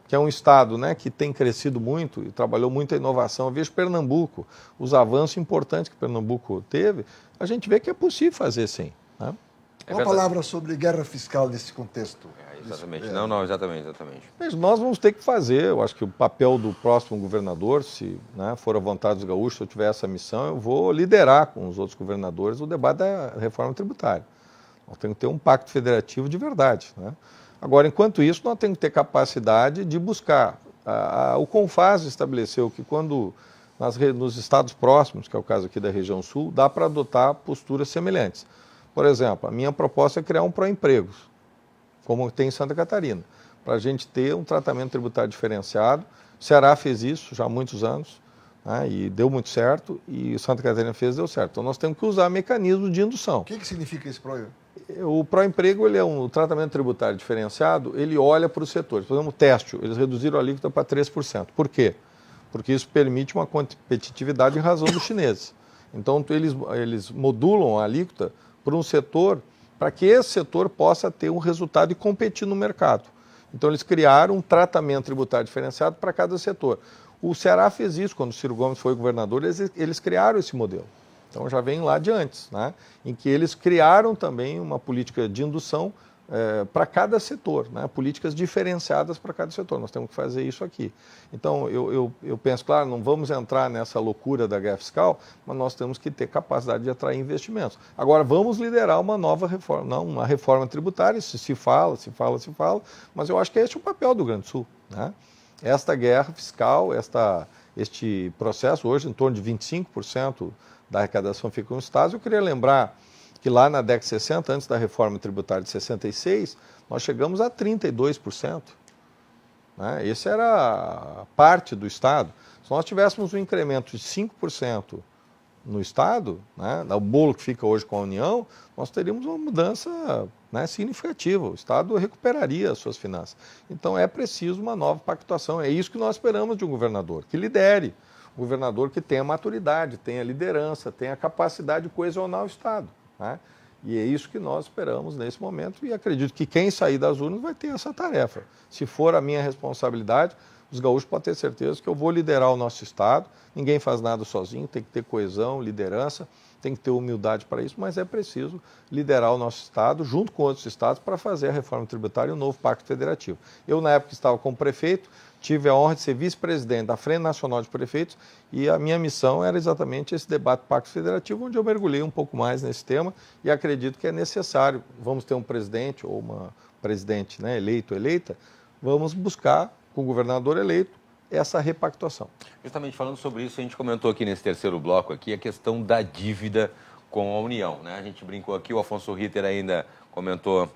que é um estado, né, que tem crescido muito e trabalhou muito a inovação, eu vejo Pernambuco, os avanços importantes que Pernambuco teve, a gente vê que é possível fazer sim, né? Uma palavra sobre guerra fiscal nesse contexto. Exatamente, exatamente. Mas nós vamos ter que fazer, eu acho que o papel do próximo governador, se, né, for a vontade dos gaúchos, se eu tiver essa missão, eu vou liderar com os outros governadores o debate da reforma tributária. Nós temos que ter um pacto federativo de verdade, né? Agora, enquanto isso, nós temos que ter capacidade de buscar. O CONFAS estabeleceu que quando nos estados próximos, que é o caso aqui da região sul, dá para adotar posturas semelhantes. Por exemplo, a minha proposta é criar um Proempregos, como tem em Santa Catarina, para a gente ter um tratamento tributário diferenciado. O Ceará fez isso já há muitos anos, né, e deu muito certo, e Santa Catarina fez e deu certo. Então nós temos que usar mecanismos de indução. O que significa esse Proemprego? O Proemprego, ele é um tratamento tributário diferenciado, ele olha para os setores. Por exemplo, o têxtil, eles reduziram a alíquota para 3%. Por quê? Porque isso permite uma competitividade em razão dos chineses. Então eles modulam a alíquota para um setor, para que esse setor possa ter um resultado e competir no mercado. Então, eles criaram um tratamento tributário diferenciado para cada setor. O Ceará fez isso, quando o Ciro Gomes foi governador, eles criaram esse modelo. Então já vem lá de antes, né? Em que eles criaram também uma política de indução para cada setor, né? Políticas diferenciadas para cada setor. Nós temos que fazer isso aqui. Então, eu penso, claro, não vamos entrar nessa loucura da guerra fiscal, mas nós temos que ter capacidade de atrair investimentos. Agora, vamos liderar uma nova reforma, não uma reforma tributária, se fala, mas eu acho que esse é o papel do Rio Grande do Sul, né? Esta guerra fiscal, este processo, hoje em torno de 25% da arrecadação fica com os estados. Eu queria lembrar que lá na década de 60, antes da reforma tributária de 66, nós chegamos a 32%. Né? Essa era a parte do Estado. Se nós tivéssemos um incremento de 5% no Estado, né, o bolo que fica hoje com a União, nós teríamos uma mudança, né, significativa. O Estado recuperaria as suas finanças. Então é preciso uma nova pactuação. É isso que nós esperamos de um governador, que lidere. Um governador que tenha maturidade, tenha liderança, tenha capacidade de coesionar o Estado. Né? E é isso que nós esperamos nesse momento e acredito que quem sair das urnas vai ter essa tarefa. Se for a minha responsabilidade, os gaúchos podem ter certeza que eu vou liderar o nosso Estado. Ninguém faz nada sozinho, tem que ter coesão, liderança, tem que ter humildade para isso, mas é preciso liderar o nosso Estado junto com outros estados para fazer a reforma tributária e o novo Pacto Federativo. Eu, na época, estava como prefeito, tive a honra de ser vice-presidente da Frente Nacional de Prefeitos e a minha missão era exatamente esse debate do Pacto Federativo, onde eu mergulhei um pouco mais nesse tema e acredito que é necessário, vamos ter um presidente ou uma presidente, né, eleito ou eleita, vamos buscar com o governador eleito essa repactuação. Justamente falando sobre isso, a gente comentou aqui nesse terceiro bloco aqui a questão da dívida com a União, né? A gente brincou aqui, o Afonso Ritter ainda comentou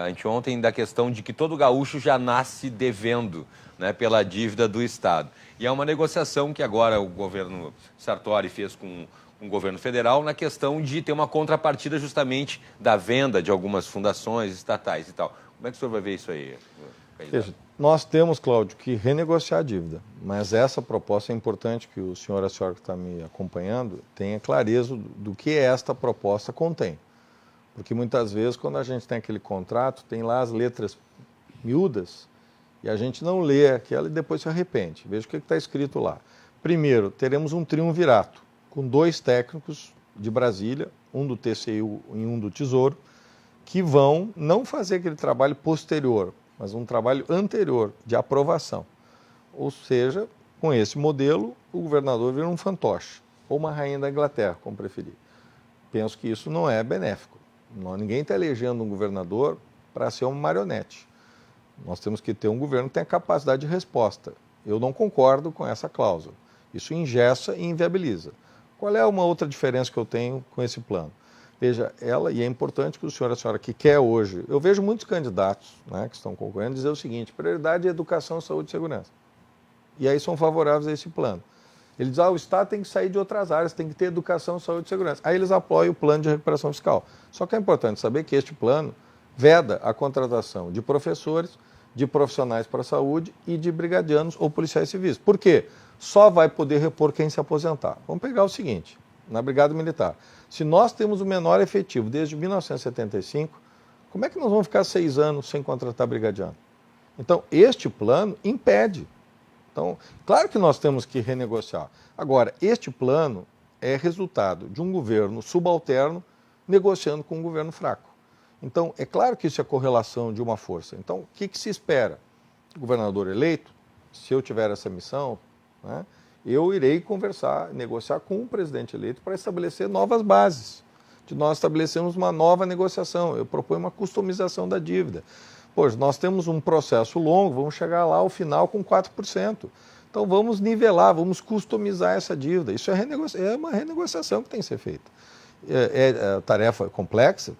anteontem da questão de que todo gaúcho já nasce devendo, né, pela dívida do Estado. E é uma negociação que agora o governo Sartori fez com o governo federal na questão de ter uma contrapartida justamente da venda de algumas fundações estatais e tal. Como é que o senhor vai ver isso aí? Veja, nós temos, Cláudio, que renegociar a dívida, mas essa proposta é importante que o senhor e a senhora que está me acompanhando tenha clareza do que esta proposta contém. Porque muitas vezes, quando a gente tem aquele contrato, tem lá as letras miúdas e a gente não lê aquela e depois se arrepende. Veja o que está escrito lá. Primeiro, teremos um triunvirato com 2 técnicos de Brasília, um do TCU e um do Tesouro, que vão não fazer aquele trabalho posterior, mas um trabalho anterior de aprovação. Ou seja, com esse modelo, o governador vira um fantoche, ou uma rainha da Inglaterra, como preferir. Penso que isso não é benéfico. Ninguém está elegendo um governador para ser uma marionete. Nós temos que ter um governo que tenha capacidade de resposta. Eu não concordo com essa cláusula. Isso engessa e inviabiliza. Qual é uma outra diferença que eu tenho com esse plano? Veja, e é importante que o senhor e a senhora que quer hoje, eu vejo muitos candidatos, né, que estão concorrendo dizer o seguinte: prioridade é educação, saúde e segurança. E aí são favoráveis a esse plano. Eles dizem, o Estado tem que sair de outras áreas, tem que ter educação, saúde e segurança. Aí eles apoiam o plano de recuperação fiscal. Só que é importante saber que este plano veda a contratação de professores, de profissionais para a saúde e de brigadianos ou policiais civis. Por quê? Só vai poder repor quem se aposentar. Vamos pegar o seguinte, na Brigada Militar. Se nós temos o menor efetivo desde 1975, como é que nós vamos ficar 6 anos sem contratar brigadiano? Então, este plano impede. Então, claro que nós temos que renegociar. Agora, este plano é resultado de um governo subalterno negociando com um governo fraco. Então, é claro que isso é correlação de uma força. Então, o que se espera? O governador eleito, se eu tiver essa missão, né, eu irei conversar, negociar com o presidente eleito para estabelecer novas bases, de nós estabelecermos uma nova negociação. Eu proponho uma customização da dívida. Pois nós temos um processo longo, vamos chegar lá ao final com 4%. Então vamos nivelar, vamos customizar essa dívida. Isso é uma renegociação que tem que ser feita. É tarefa complexa?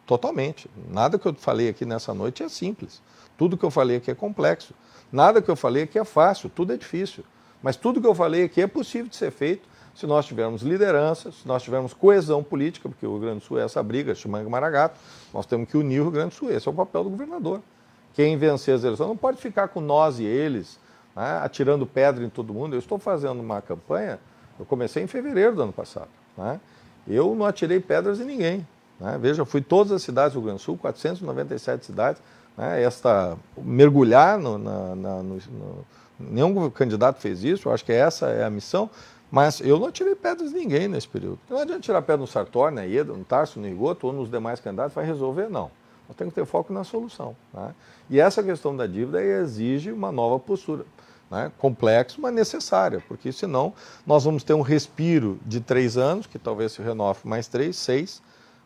Totalmente. Nada que eu falei aqui nessa noite é simples. Tudo que eu falei aqui é complexo. Nada que eu falei aqui é fácil, tudo é difícil. Mas tudo que eu falei aqui é possível de ser feito se nós tivermos liderança, se nós tivermos coesão política, porque o Rio Grande do Sul é essa briga, Chimanga e Maragato, nós temos que unir o Rio Grande do Sul. Esse é o papel do governador. Quem vencer as eleições não pode ficar com nós e eles, né, atirando pedra em todo mundo. Eu estou fazendo uma campanha, eu comecei em fevereiro do ano passado. Né? Eu não atirei pedras em ninguém. Né? Veja, eu fui em todas as cidades do Rio Grande do Sul, 497 cidades, né, mergulhar nenhum candidato fez isso, eu acho que essa é a missão, mas eu não tirei pedras de ninguém nesse período. Não adianta tirar pedra no Sartori, na Ieda, no Tarso, no Igoto ou nos demais candidatos, vai resolver, não. Nós temos que ter foco na solução. Né? E essa questão da dívida exige uma nova postura, né? Complexa, mas necessária, porque senão nós vamos ter um respiro de 3 anos, que talvez se renove mais 3, 6,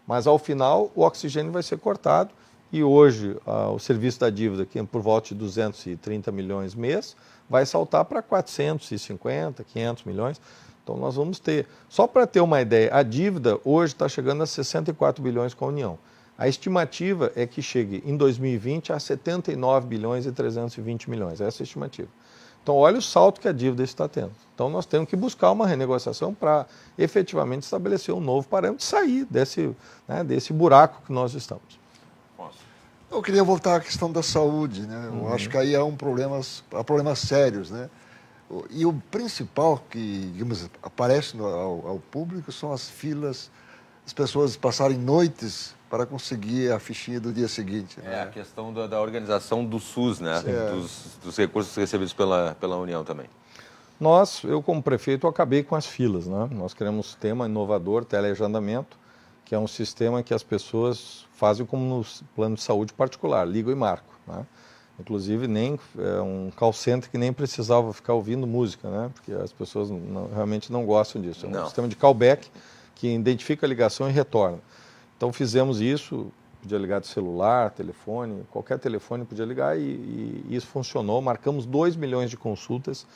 mas ao final o oxigênio vai ser cortado e hoje o serviço da dívida, que é por volta de 230 milhões mês, vai saltar para 450, 500 milhões. Então nós vamos ter, só para ter uma ideia, a dívida hoje está chegando a 64 bilhões com a União. A estimativa é que chegue em 2020 a 79 bilhões e 320 milhões, essa é a estimativa. Então olha o salto que a dívida está tendo. Então nós temos que buscar uma renegociação para efetivamente estabelecer um novo parâmetro e sair desse buraco que nós estamos. Eu queria voltar à questão da saúde, né? Eu acho que aí há problemas sérios, né? E o principal que, digamos, aparece ao público são as filas, as pessoas passarem noites para conseguir a fichinha do dia seguinte. Né? É a questão da organização do SUS, né? Dos recursos recebidos pela União também. Eu como prefeito, acabei com as filas, né? Nós criamos um sistema inovador, teleagendamento, que é um sistema que as pessoas fazem como no plano de saúde particular, ligam e marcam, né? Inclusive, é um call center que nem precisava ficar ouvindo música, né? Porque as pessoas realmente não gostam disso. É um sistema de callback que identifica a ligação e retorna. Então, fizemos isso, podia ligar de celular, telefone, qualquer telefone podia ligar e isso funcionou. Marcamos 2 milhões de consultas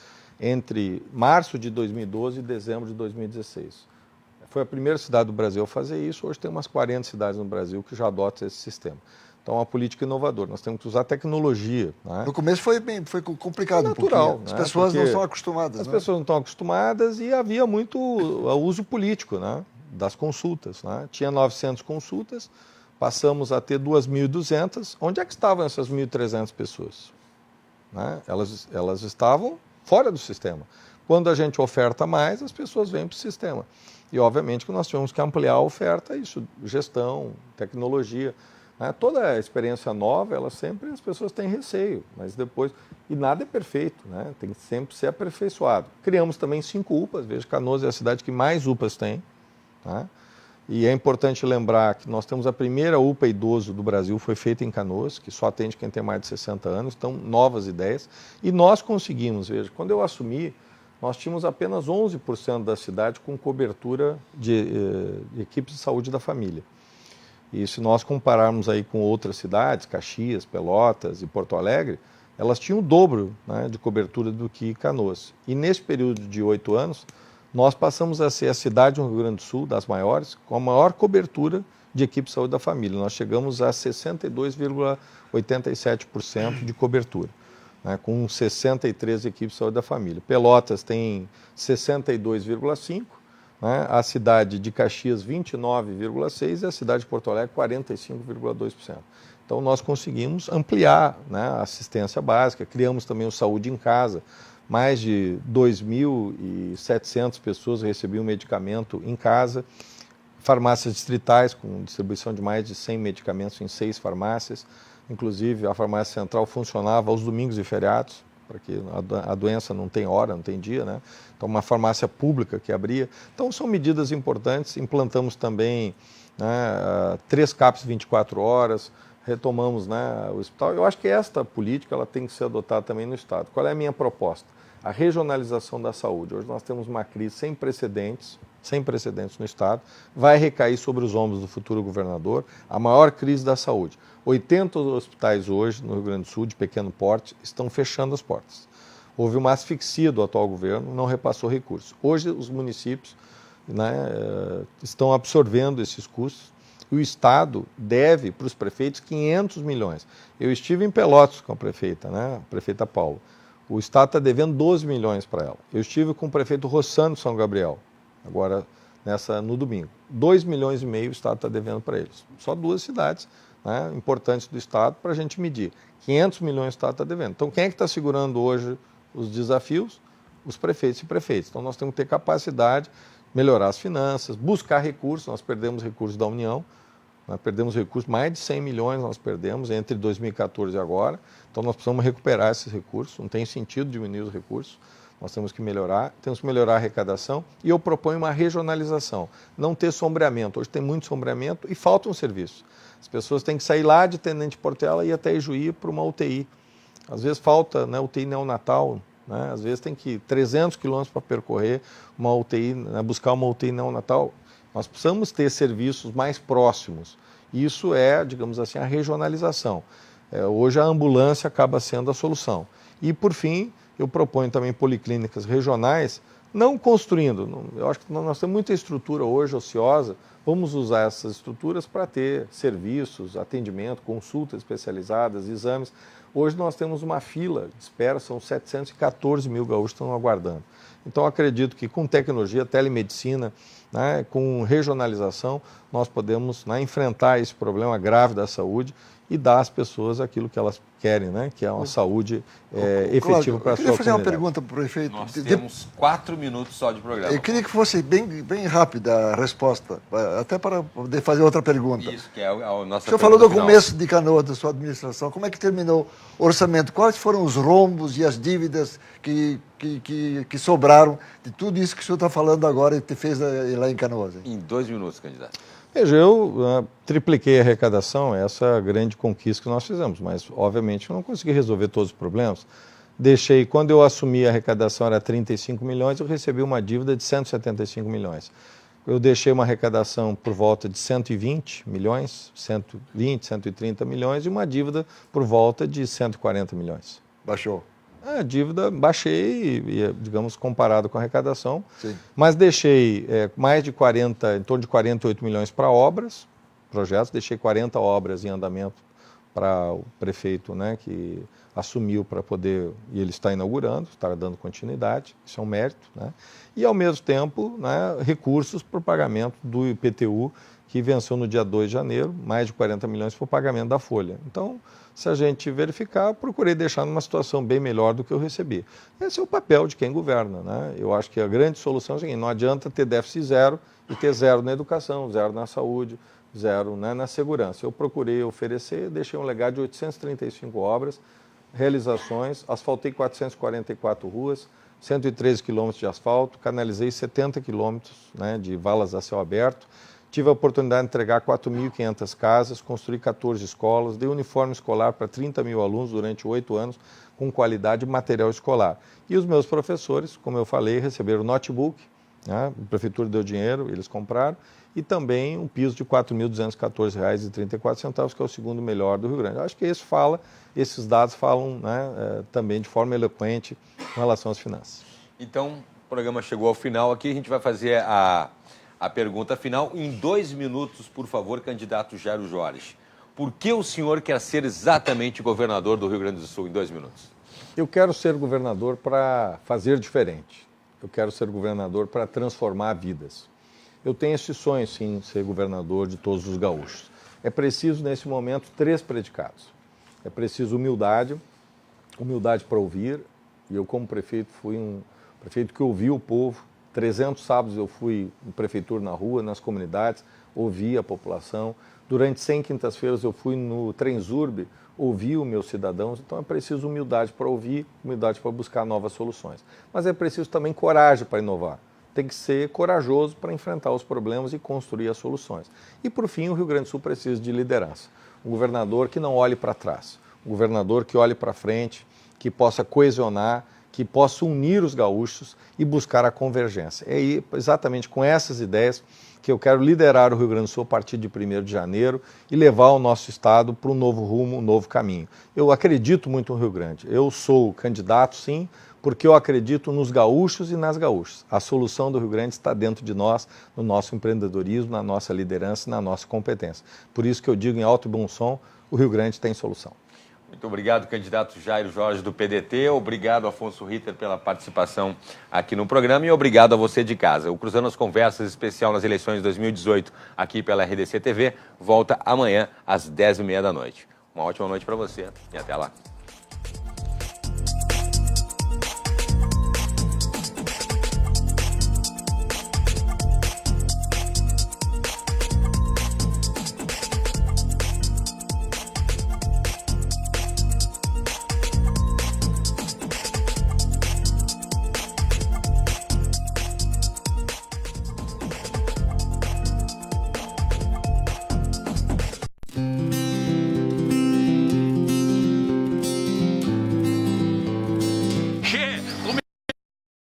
entre março de 2012 e dezembro de 2016. Foi a primeira cidade do Brasil a fazer isso, hoje tem umas 40 cidades no Brasil que já adotam esse sistema. Então, é uma política inovadora, nós temos que usar tecnologia. Né? No começo foi complicado, natural, porque as pessoas não estão acostumadas. As pessoas não estão acostumadas e havia muito uso político, né, das consultas. Né? Tinha 900 consultas, passamos a ter 2.200. Onde é que estavam essas 1.300 pessoas? Né? Elas estavam fora do sistema. Quando a gente oferta mais, as pessoas vêm para o sistema. E, obviamente, que nós tivemos que ampliar a oferta, isso, gestão, tecnologia. Né? Toda a experiência nova, as pessoas têm receio, mas depois... E nada é perfeito, né? Tem que sempre ser aperfeiçoado. Criamos também 5 UPAs, veja, Canoas é a cidade que mais UPAs tem. Né? E é importante lembrar que nós temos a primeira UPA idoso do Brasil, foi feita em Canoas, que só atende quem tem mais de 60 anos, então novas ideias. E nós conseguimos, veja, quando eu assumi, nós tínhamos apenas 11% da cidade com cobertura de equipes de saúde da família. E se nós compararmos aí com outras cidades, Caxias, Pelotas e Porto Alegre, elas tinham o dobro, né, de cobertura do que Canoas. E nesse período de 8 anos, nós passamos a ser a cidade do Rio Grande do Sul, das maiores, com a maior cobertura de equipe de saúde da família. Nós chegamos a 62,87% de cobertura. Né, com 63 equipes de saúde da família. Pelotas tem 62,5%, né, a cidade de Caxias 29,6% e a cidade de Porto Alegre 45,2%. Então nós conseguimos ampliar, né, a assistência básica, criamos também o Saúde em Casa, mais de 2.700 pessoas recebiam medicamento em casa, farmácias distritais com distribuição de mais de 100 medicamentos em 6 farmácias. Inclusive, a farmácia central funcionava aos domingos e feriados, porque a doença não tem hora, não tem dia, né? Então, uma farmácia pública que abria. Então, são medidas importantes. Implantamos também, né, 3 CAPs 24 horas, retomamos, né, o hospital. Eu acho que esta política ela tem que ser adotada também no Estado. Qual é a minha proposta? A regionalização da saúde. Hoje nós temos uma crise sem precedentes no Estado, vai recair sobre os ombros do futuro governador, a maior crise da saúde. 80 hospitais hoje, no Rio Grande do Sul, de pequeno porte, estão fechando as portas. Houve uma asfixia do atual governo, não repassou recursos. Hoje, os municípios, né, estão absorvendo esses custos e o Estado deve para os prefeitos 500 milhões. Eu estive em Pelotas com a prefeita, né, a prefeita Paula. O Estado está devendo 12 milhões para ela. Eu estive com o prefeito Rossano de São Gabriel, agora no domingo. 2,5 milhões o Estado está devendo para eles. Só 2 cidades, né, importantes do Estado para a gente medir. 500 milhões o Estado está devendo. Então, quem é que está segurando hoje os desafios? Os prefeitos e prefeitos. Então, nós temos que ter capacidade de melhorar as finanças, buscar recursos. Nós perdemos recursos da União, Nós perdemos recursos, mais de 100 milhões nós perdemos entre 2014 e agora. Então nós precisamos recuperar esses recursos, não tem sentido diminuir os recursos. Nós temos que melhorar a arrecadação e eu proponho uma regionalização, não ter sombreamento. Hoje tem muito sombreamento e falta um serviço. As pessoas têm que sair lá de Tenente Portela e ir até Ijuí para uma UTI. Às vezes falta, né, UTI neonatal, né? Às vezes tem que ir 300 quilômetros para percorrer uma UTI, né, buscar uma UTI neonatal. Nós precisamos ter serviços mais próximos. Isso é, digamos assim, a regionalização. Hoje a ambulância acaba sendo a solução. E, por fim, eu proponho também policlínicas regionais, não construindo. Eu acho que nós temos muita estrutura hoje ociosa, vamos usar essas estruturas para ter serviços, atendimento, consultas especializadas, exames. Hoje nós temos uma fila de espera, são 714 mil gaúchos que estão aguardando. Então, acredito que com tecnologia, telemedicina, né, com regionalização, nós podemos, né, enfrentar esse problema grave da saúde e dar às pessoas aquilo que elas querem, né, que é uma saúde efetiva para a sua comunidade. Eu queria fazer uma pergunta para o prefeito. Nós temos 4 minutos só de programa. Eu queria que fosse bem rápida a resposta, até para poder fazer outra pergunta. Isso, que é a nossa pergunta. O senhor falou do final. começo de Canoas, da sua administração. Como é que terminou o orçamento? Quais foram os rombos e as dívidas que sobraram de tudo isso que o senhor está falando agora e que fez lá em Canoas? Hein? Em 2 minutos, candidato. Veja, eu tripliquei a arrecadação, essa é a grande conquista que nós fizemos, mas, obviamente, eu não consegui resolver todos os problemas. Quando eu assumi a arrecadação era 35 milhões, eu recebi uma dívida de 175 milhões. Eu deixei uma arrecadação por volta de 120 milhões, 120, 130 milhões e uma dívida por volta de 140 milhões. Baixou? A dívida baixei, digamos, comparado com a arrecadação, sim, mas deixei em torno de 48 milhões para obras, projetos, deixei 40 obras em andamento para o prefeito, né, que assumiu para poder, e ele está inaugurando, está dando continuidade, isso é um mérito, né, e ao mesmo tempo, né, recursos para o pagamento do IPTU, que venceu no dia 2 de janeiro, mais de 40 milhões para o pagamento da folha. Então, se a gente verificar, procurei deixar numa situação bem melhor do que eu recebi. Esse é o papel de quem governa, né? Eu acho que a grande solução é a seguinte: não adianta ter déficit zero e ter zero na educação, zero na saúde, zero, né, na segurança. Eu procurei oferecer, deixei um legado de 835 obras, realizações, asfaltei 444 ruas, 113 quilômetros de asfalto, canalizei 70 quilômetros, né, de valas a céu aberto. Tive a oportunidade de entregar 4.500 casas, construir 14 escolas, dei uniforme escolar para 30 mil alunos durante 8 anos, com qualidade de material escolar. E os meus professores, como eu falei, receberam notebook, né? A prefeitura deu dinheiro, eles compraram, e também um piso de R$ 4.214,34, que é o segundo melhor do Rio Grande. Eu acho que esses dados falam, né, também de forma eloquente com relação às finanças. Então, o programa chegou ao final aqui, a gente vai fazer a pergunta final. Em 2 minutos, por favor, candidato Jairo Jorge. Por que o senhor quer ser exatamente governador do Rio Grande do Sul em 2 minutos? Eu quero ser governador para fazer diferente. Eu quero ser governador para transformar vidas. Eu tenho esse sonho, sim, de ser governador de todos os gaúchos. É preciso, nesse momento, 3 predicados. É preciso humildade para ouvir. E eu, como prefeito, fui um prefeito que ouviu o povo. 300 sábados eu fui em prefeitura na rua, nas comunidades, ouvi a população. Durante 100 quintas-feiras eu fui no Transurb, ouvi os meus cidadãos. Então é preciso humildade para ouvir, humildade para buscar novas soluções. Mas é preciso também coragem para inovar. Tem que ser corajoso para enfrentar os problemas e construir as soluções. E, por fim, o Rio Grande do Sul precisa de liderança. Um governador que não olhe para trás, um governador que olhe para frente, que possa coesionar, que possa unir os gaúchos e buscar a convergência. É exatamente com essas ideias que eu quero liderar o Rio Grande do Sul a partir de 1º de janeiro e levar o nosso estado para um novo rumo, um novo caminho. Eu acredito muito no Rio Grande. Eu sou candidato, sim, porque eu acredito nos gaúchos e nas gaúchas. A solução do Rio Grande está dentro de nós, no nosso empreendedorismo, na nossa liderança e na nossa competência. Por isso que eu digo em alto e bom som, o Rio Grande tem solução. Muito obrigado, candidato Jairo Jorge do PDT. Obrigado, Afonso Ritter, pela participação aqui no programa e obrigado a você de casa. O Cruzando as Conversas especial nas eleições de 2018 aqui pela RDC TV volta amanhã às 10h30 da noite. Uma ótima noite para você e até lá.